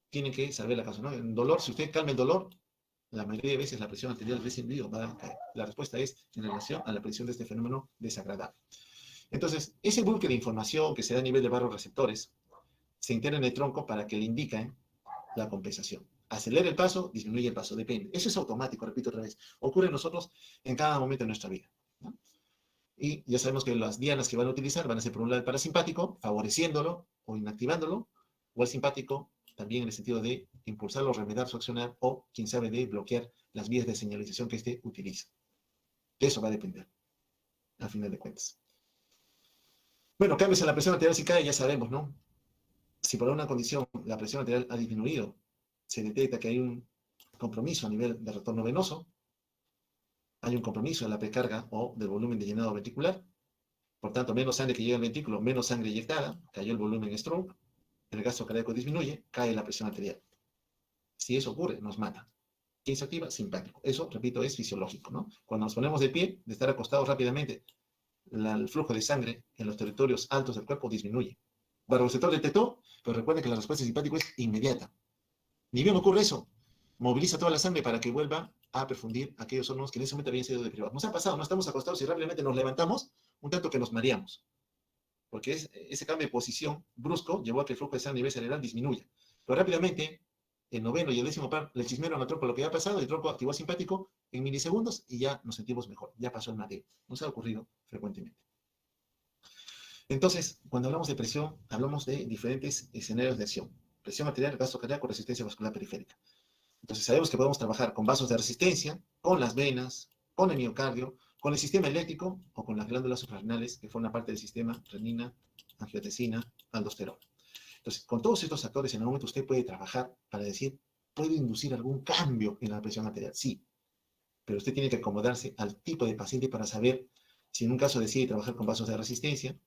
Tienen que saber la causa, ¿no? El dolor, si usted calma el dolor, la mayoría de veces la presión arterial de ese individuo va a caer. La respuesta es en relación a la aparición de este fenómeno desagradable. Entonces, ese bucle de información que se da a nivel de vasoreceptores se integra en el tronco para que le indiquen la compensación. Acelera el paso, disminuye el paso, depende. Eso es automático, repito otra vez. Ocurre en nosotros en cada momento de nuestra vida, ¿no? Y ya sabemos que las dianas que van a utilizar van a ser por un lado el parasimpático, favoreciéndolo o inactivándolo, o el simpático, también en el sentido de impulsarlo, remediar su accionar, o, quién sabe, de bloquear las vías de señalización que éste utiliza. De eso va a depender, al final de cuentas. Bueno, cambios en la presión arterial si cae, ya sabemos, ¿no? Si por una condición la presión arterial ha disminuido, se detecta que hay un compromiso a nivel de retorno venoso, hay un compromiso en la precarga o del volumen de llenado ventricular, por tanto, menos sangre que llega al ventrículo, menos sangre inyectada, cayó el volumen stroke, el gasto cardíaco disminuye, cae la presión arterial. Si eso ocurre, nos mata. ¿Quién se activa? Simpático. Eso, repito, es fisiológico, ¿no? Cuando nos ponemos de pie, de estar acostados rápidamente, el flujo de sangre en los territorios altos del cuerpo disminuye. Barroreceptor detectó, pero recuerden que la respuesta simpática es inmediata. Ni bien ocurre eso, moviliza toda la sangre para que vuelva a perfundir aquellos órganos que en ese momento habían sido deprivados. Nos ha pasado, no estamos acostados y rápidamente nos levantamos, un tanto que nos mareamos, porque ese cambio de posición brusco llevó a que el flujo de sangre a nivel cerebral disminuya. Pero rápidamente, el noveno y el décimo par le chismearon al tronco lo que había pasado, el tronco activó simpático en milisegundos y ya nos sentimos mejor, ya pasó el mareo. Nos ha ocurrido frecuentemente. Entonces, cuando hablamos de presión, hablamos de diferentes escenarios de acción. Presión arterial, gasto cardíaco, resistencia vascular periférica. Entonces, sabemos que podemos trabajar con vasos de resistencia, con las venas, con el miocardio, con el sistema eléctrico o con las glándulas suprarrenales que forman parte del sistema renina, angiotensina, aldosterona. Entonces, con todos estos actores, en algún momento usted puede trabajar para decir, ¿puedo inducir algún cambio en la presión arterial? Sí, pero usted tiene que acomodarse al tipo de paciente para saber si en un caso decide trabajar con vasos de resistencia,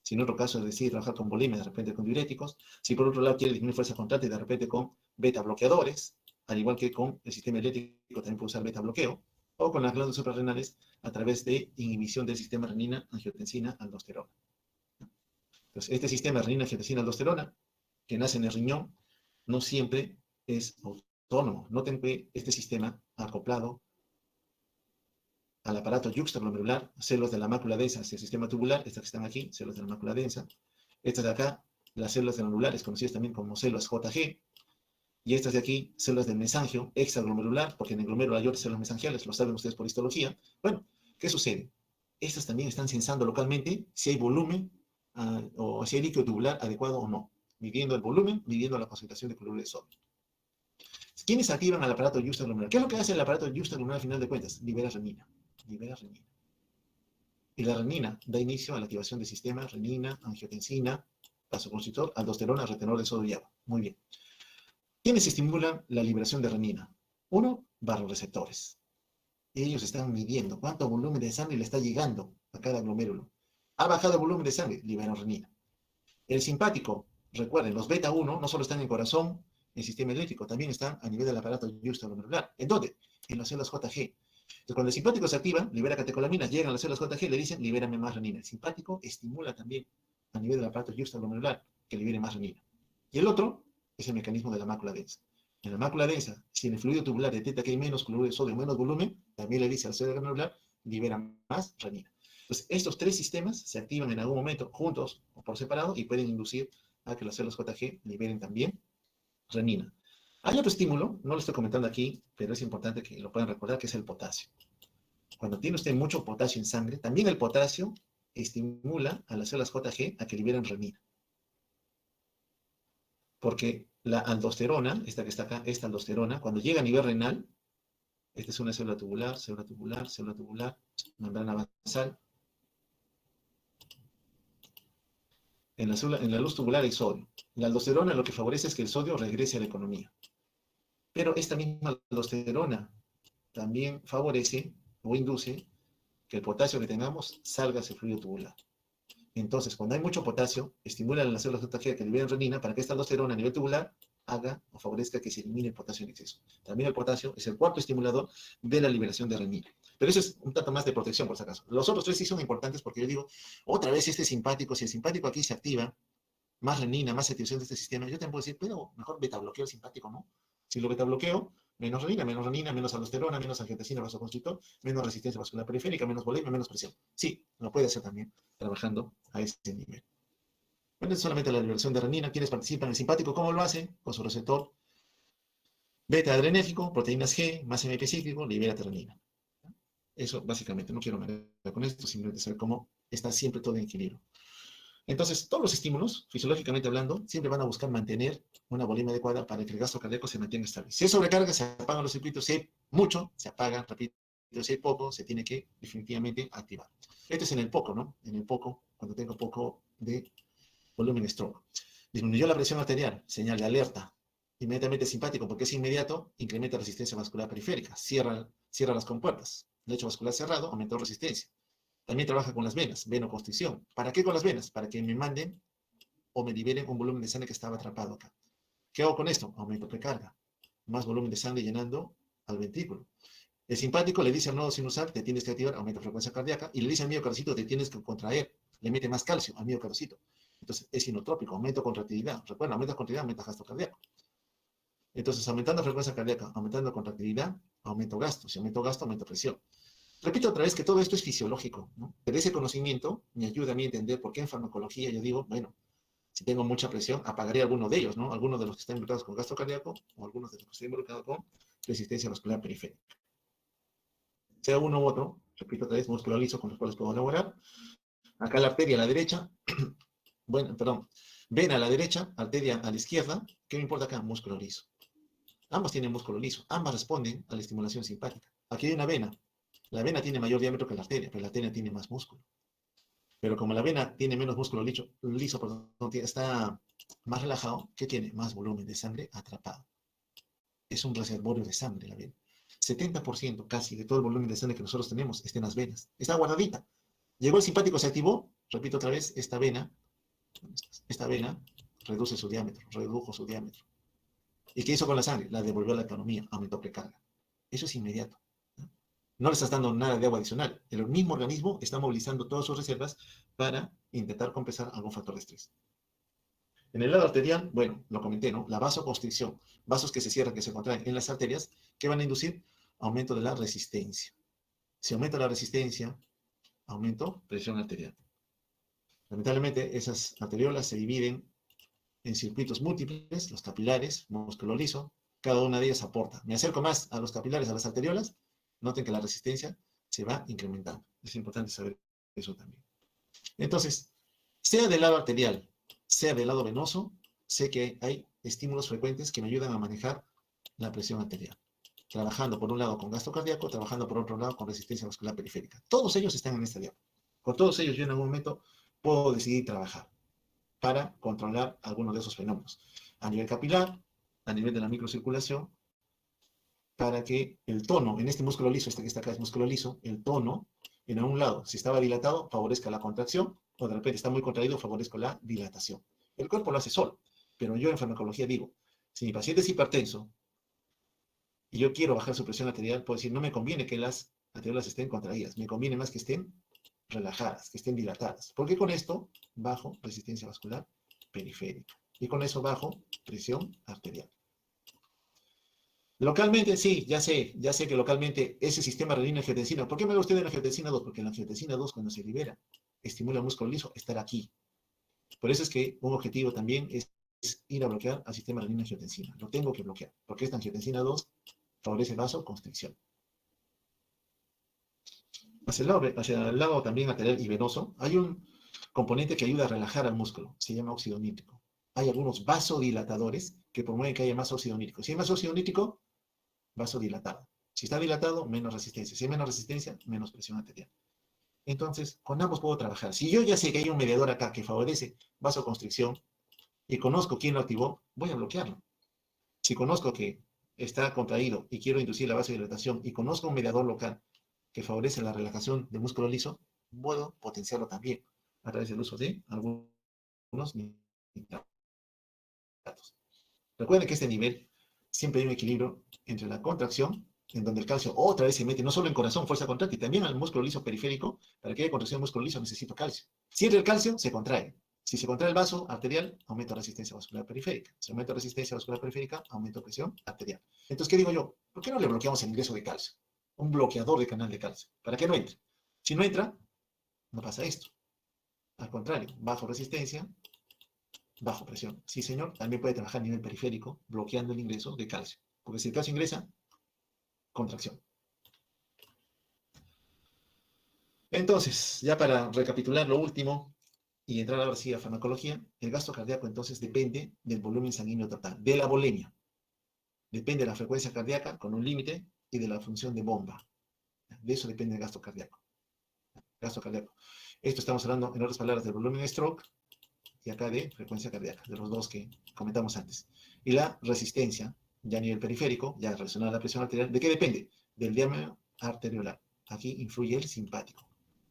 si en otro caso decide trabajar con bulimia, de repente con diuréticos, si por otro lado quiere disminuir fuerza contractil, de repente con beta bloqueadores, al igual que con el sistema eléctrico también puede usar beta bloqueo, o con las glándulas suprarrenales a través de inhibición del sistema renina, angiotensina, aldosterona. Entonces, este sistema renina, angiotensina, aldosterona, que nace en el riñón, no siempre es autónomo. Noten que este sistema acoplado al aparato yuxtaglomerular, células de la mácula densa hacia el sistema tubular, estas que están aquí, células de la mácula densa, estas de acá, las células granulares, conocidas también como células JG, y estas de aquí, células del mesangio extraglomerular, porque en el glomérulo hay otras células mesangiales, lo saben ustedes por histología. Bueno, ¿qué sucede? Estas también están sensando localmente si hay volumen o si hay líquido tubular adecuado o no, midiendo el volumen, midiendo la concentración de cloruro de sodio. ¿Quiénes activan al aparato yuxtaglomerular? ¿Qué es lo que hace el aparato yuxtaglomerular al final de cuentas? Libera renina. Libera renina. Y la renina da inicio a la activación del sistema renina, angiotensina, vasoconstrictor, aldosterona, retenor de sodio y agua. Muy bien. ¿Quiénes estimulan la liberación de renina? Uno, barroreceptores. Ellos están midiendo cuánto volumen de sangre le está llegando a cada glomérulo. Ha bajado el volumen de sangre, liberan renina. El simpático, recuerden, los beta 1 no solo están en el corazón, en el sistema eléctrico, también están a nivel del aparato yuxtaglomerular. ¿En dónde? En las células JG. Entonces, cuando el simpático se activa, libera catecolaminas, llegan a las células JG, le dicen, libérame más renina. El simpático estimula también a nivel del aparato yuxtaglomerular que libere más renina. Y el otro es el mecanismo de la mácula densa. En la mácula densa, si en el fluido tubular detecta que hay menos cloruro de sodio, menos volumen, también le dice al célula granular, libera más renina. Entonces, estos tres sistemas se activan en algún momento juntos o por separado y pueden inducir a que las células JG liberen también renina. Hay otro estímulo, no lo estoy comentando aquí, pero es importante que lo puedan recordar, que es el potasio. Cuando tiene usted mucho potasio en sangre, también el potasio estimula a las células JG a que liberen renina. Porque la aldosterona, esta que está acá, esta aldosterona, cuando llega a nivel renal, esta es una célula tubular, célula tubular, célula tubular, membrana basal. En la luz tubular hay sodio. La aldosterona lo que favorece es que el sodio regrese a la economía. Pero esta misma aldosterona también favorece o induce que el potasio que tengamos salga hacia el fluido tubular. Entonces, cuando hay mucho potasio, estimulan las células JG que liberen renina para que esta aldosterona a nivel tubular haga o favorezca que se elimine el potasio en exceso. También el potasio es el cuarto estimulador de la liberación de renina. Pero eso es un tanto más de protección, por si acaso. Los otros tres sí son importantes porque yo digo, otra vez este simpático, si el simpático aquí se activa, más renina, más activación de este sistema, yo también puedo decir, pero mejor beta bloqueo el simpático, ¿no? Si lo beta bloqueo, menos renina, menos aldosterona, menos angiotensina, vasoconstrictor, menos resistencia vascular periférica, menos volemia, menos presión. Sí, lo puede hacer también trabajando a ese nivel. Bueno, es solamente la liberación de renina. ¿Quiénes participan en el simpático? ¿Cómo lo hacen? Con su receptor beta adrenérgico, proteínas G, más MP cíclico, libera renina. Eso básicamente, no quiero marear con esto, simplemente saber cómo está siempre todo en equilibrio. Entonces, todos los estímulos, fisiológicamente hablando, siempre van a buscar mantener una volemia adecuada para que el gasto cardíaco se mantenga estable. Si hay sobrecarga, se apagan los circuitos. Si hay mucho, se apagan, repito. Si hay poco, se tiene que definitivamente activar. Esto es en el poco, ¿no? En el poco, cuando tengo poco de volumen stroke. Disminuyó la presión arterial, señal de alerta. Inmediatamente simpático, porque es inmediato, incrementa la resistencia vascular periférica, cierra las compuertas. Lecho vascular cerrado, aumentó resistencia. También trabaja con las venas, venoconstricción. ¿Para qué con las venas? Para que me manden o me liberen un volumen de sangre que estaba atrapado acá. ¿Qué hago con esto? Aumento precarga. Más volumen de sangre llenando al ventrículo. El simpático le dice al nodo sinusal, te tienes que activar, aumenta la frecuencia cardíaca, y le dice al miocardiocito, te tienes que contraer, le mete más calcio al miocardiocito. Entonces, es inotrópico, aumenta contractilidad. Recuerda, aumenta contractilidad, aumenta gasto cardíaco. Entonces, aumentando frecuencia cardíaca, aumentando contractilidad, aumento gasto. Si aumento gasto, aumento presión. Repito otra vez que todo esto es fisiológico, ¿no? Pero ese conocimiento me ayuda a mí a entender por qué en farmacología yo digo, bueno, si tengo mucha presión, apagaría alguno de ellos, ¿no? Algunos de los que están involucrados con gasto cardíaco o algunos de los que están involucrados con resistencia vascular periférica. Sea uno u otro, repito otra vez, músculo liso con los cuales puedo elaborar. Acá la arteria a la derecha, bueno, perdón, vena a la derecha, arteria a la izquierda. ¿Qué me importa acá? Músculo liso. Ambos tienen músculo liso, ambas responden a la estimulación simpática. Aquí hay una vena. La vena tiene mayor diámetro que la arteria, pero la arteria tiene más músculo. Pero como la vena tiene menos músculo liso, perdón, está más relajado, ¿qué tiene? Más volumen de sangre atrapado. Es un reservorio de sangre la vena. 70% casi de todo el volumen de sangre que nosotros tenemos está en las venas. Está guardadita. Llegó el simpático, se activó. Repito otra vez, esta vena reduce su diámetro, redujo su diámetro. ¿Y qué hizo con la sangre? La devolvió a la economía, aumentó precarga. Eso es inmediato. No le estás dando nada de agua adicional. El mismo organismo está movilizando todas sus reservas para intentar compensar algún factor de estrés. En el lado arterial, bueno, lo comenté, ¿no? La vasoconstricción, vasos que se cierran, que se contraen en las arterias, ¿qué van a inducir? Aumento de la resistencia. Si aumenta la resistencia, aumento presión arterial. Lamentablemente, esas arteriolas se dividen en circuitos múltiples, los capilares, músculo liso, cada una de ellas aporta. Me acerco más a los capilares, a las arteriolas, noten que la resistencia se va incrementando. Es importante saber eso también. Entonces, sea del lado arterial, sea del lado venoso, sé que hay estímulos frecuentes que me ayudan a manejar la presión arterial. Trabajando por un lado con gasto cardíaco, trabajando por otro lado con resistencia vascular periférica. Todos ellos están en este diagrama. Con todos ellos yo en algún momento puedo decidir trabajar para controlar algunos de esos fenómenos. A nivel capilar, a nivel de la microcirculación, para que el tono, en este músculo liso, este que está acá es músculo liso, el tono, en un lado, si estaba dilatado, favorezca la contracción, o de repente está muy contraído, favorezca la dilatación. El cuerpo lo hace solo, pero yo en farmacología digo, si mi paciente es hipertenso, y yo quiero bajar su presión arterial, puedo decir, no me conviene que las arteriolas estén contraídas, me conviene más que estén relajadas, que estén dilatadas, porque con esto bajo resistencia vascular periférica, y con eso bajo presión arterial. Localmente, sí, ya sé que localmente ese sistema renina-angiotensina, ¿por qué me da usted en la angiotensina 2? Porque la angiotensina 2 cuando se libera, estimula el músculo liso, estar aquí. Por eso es que un objetivo también es ir a bloquear al sistema renina-angiotensina. Lo tengo que bloquear, porque esta angiotensina 2 favorece vasoconstricción. Hacia el lado también arterial y venoso, hay un componente que ayuda a relajar al músculo, se llama óxido nítrico. Hay algunos vasodilatadores que promueven que haya más óxido nítrico. Si hay más óxido nítrico, vasodilatado. Si está dilatado, menos resistencia. Si hay menos resistencia, menos presión arterial. Entonces, con ambos puedo trabajar. Si yo ya sé que hay un mediador acá que favorece vasoconstricción y conozco quién lo activó, voy a bloquearlo. Si conozco que está contraído y quiero inducir la vasodilatación y conozco un mediador local que favorece la relajación del músculo liso, puedo potenciarlo también a través del uso de algunos nitratos. Recuerden que este nivel siempre hay un equilibrio entre la contracción, en donde el calcio otra vez se mete no solo en corazón, fuerza contráctil, también al músculo liso periférico. Para que haya contracción del músculo liso necesito calcio. Si entra el calcio, se contrae. Si se contrae el vaso arterial, aumenta la resistencia vascular periférica. Si aumenta la resistencia vascular periférica, aumenta la presión arterial. Entonces, ¿qué digo yo? ¿Por qué no le bloqueamos el ingreso de calcio? Un bloqueador de canal de calcio. ¿Para que no entre? Si no entra, no pasa esto. Al contrario, bajo resistencia, bajo presión. Sí, señor, también puede trabajar a nivel periférico, bloqueando el ingreso de calcio. Porque si el calcio ingresa, contracción. Entonces, ya para recapitular lo último y entrar ahora sí a farmacología, el gasto cardíaco entonces depende del volumen sanguíneo total, de la volemia. Depende de la frecuencia cardíaca con un límite y de la función de bomba. De eso depende el gasto cardíaco. Gasto cardíaco. Esto estamos hablando, en otras palabras, del volumen de stroke y acá de frecuencia cardíaca, de los dos que comentamos antes. Y la resistencia, ya a nivel periférico, ya relacionada a la presión arterial, ¿de qué depende? Del diámetro arteriolar. Aquí influye el simpático,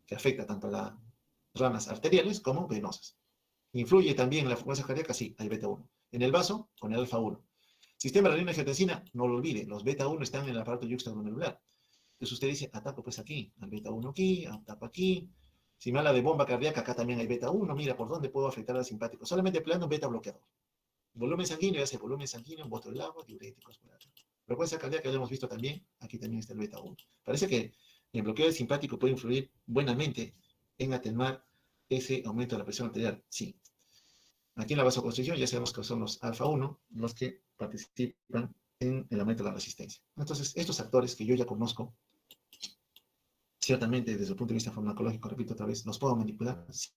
que afecta tanto a las ramas arteriales como venosas. Influye también en la frecuencia cardíaca, sí, hay beta 1. En el vaso, con el alfa 1. Sistema renina-angiotensina, no lo olvide, los beta 1 están en el aparato yuxtaglomerular. Entonces usted dice, ataco pues aquí, al beta 1 aquí, ataco aquí. Si me habla de bomba cardíaca, acá también hay beta 1, mira por dónde puedo afectar al simpático. Solamente empleando un beta bloqueador. Volumen sanguíneo, hace volumen sanguíneo, boto el agua, diurético vascular. Frecuencia cardíaca, ya lo hemos visto también, aquí también está el beta 1. Parece que el bloqueo del simpático puede influir buenamente en atenuar ese aumento de la presión arterial. Sí. Aquí en la vasoconstricción ya sabemos que son los alfa 1 los que participan en el aumento de la resistencia. Entonces, estos actores que yo ya conozco, ciertamente desde el punto de vista farmacológico, repito otra vez, ¿los puedo manipular? Sí.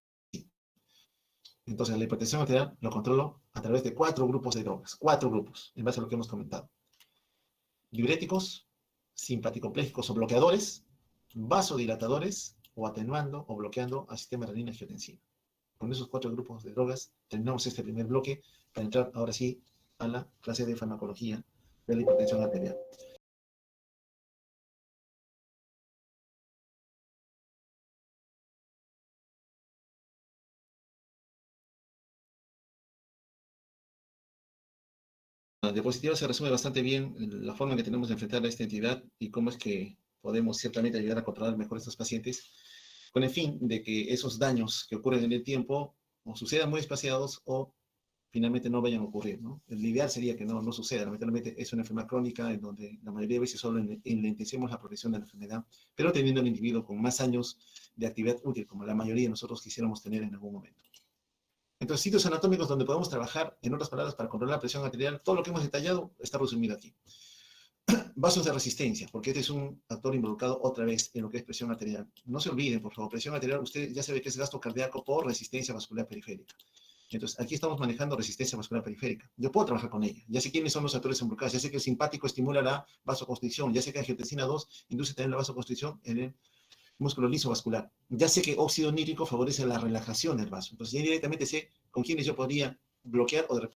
Entonces, la hipertensión arterial lo controlo a través de 4 grupos de drogas. 4 grupos, en base a lo que hemos comentado. Diuréticos, simpaticoplégicos o bloqueadores, vasodilatadores, o atenuando o bloqueando al sistema renina-angiotensina. Con esos 4 grupos de drogas terminamos este primer bloque para entrar ahora sí a la clase de farmacología de la hipertensión arterial. La diapositiva se resume bastante bien la forma en que tenemos de enfrentar a esta entidad y cómo es que podemos ciertamente ayudar a controlar mejor a estos pacientes, con el fin de que esos daños que ocurren en el tiempo o sucedan muy espaciados o finalmente no vayan a ocurrir, ¿no? El ideal sería que no suceda. Lamentablemente es una enfermedad crónica en donde la mayoría de veces solo enlentecemos la progresión de la enfermedad, pero teniendo un individuo con más años de actividad útil, como la mayoría de nosotros quisiéramos tener en algún momento. Entonces, sitios anatómicos donde podemos trabajar, en otras palabras, para controlar la presión arterial, todo lo que hemos detallado está resumido aquí. Vasos de resistencia, porque este es un actor involucrado otra vez en lo que es presión arterial. No se olviden, por favor, presión arterial, usted ya sabe que es gasto cardíaco por resistencia vascular periférica. Entonces, aquí estamos manejando resistencia vascular periférica. Yo puedo trabajar con ella. Ya sé quiénes son los actores involucrados. Ya sé que el simpático estimula la vasoconstricción. Ya sé que angiotensina 2 induce también la vasoconstricción en el músculo liso vascular. Ya sé que óxido nítrico favorece la relajación del vaso. Entonces, ya directamente sé con quiénes yo podría bloquear o de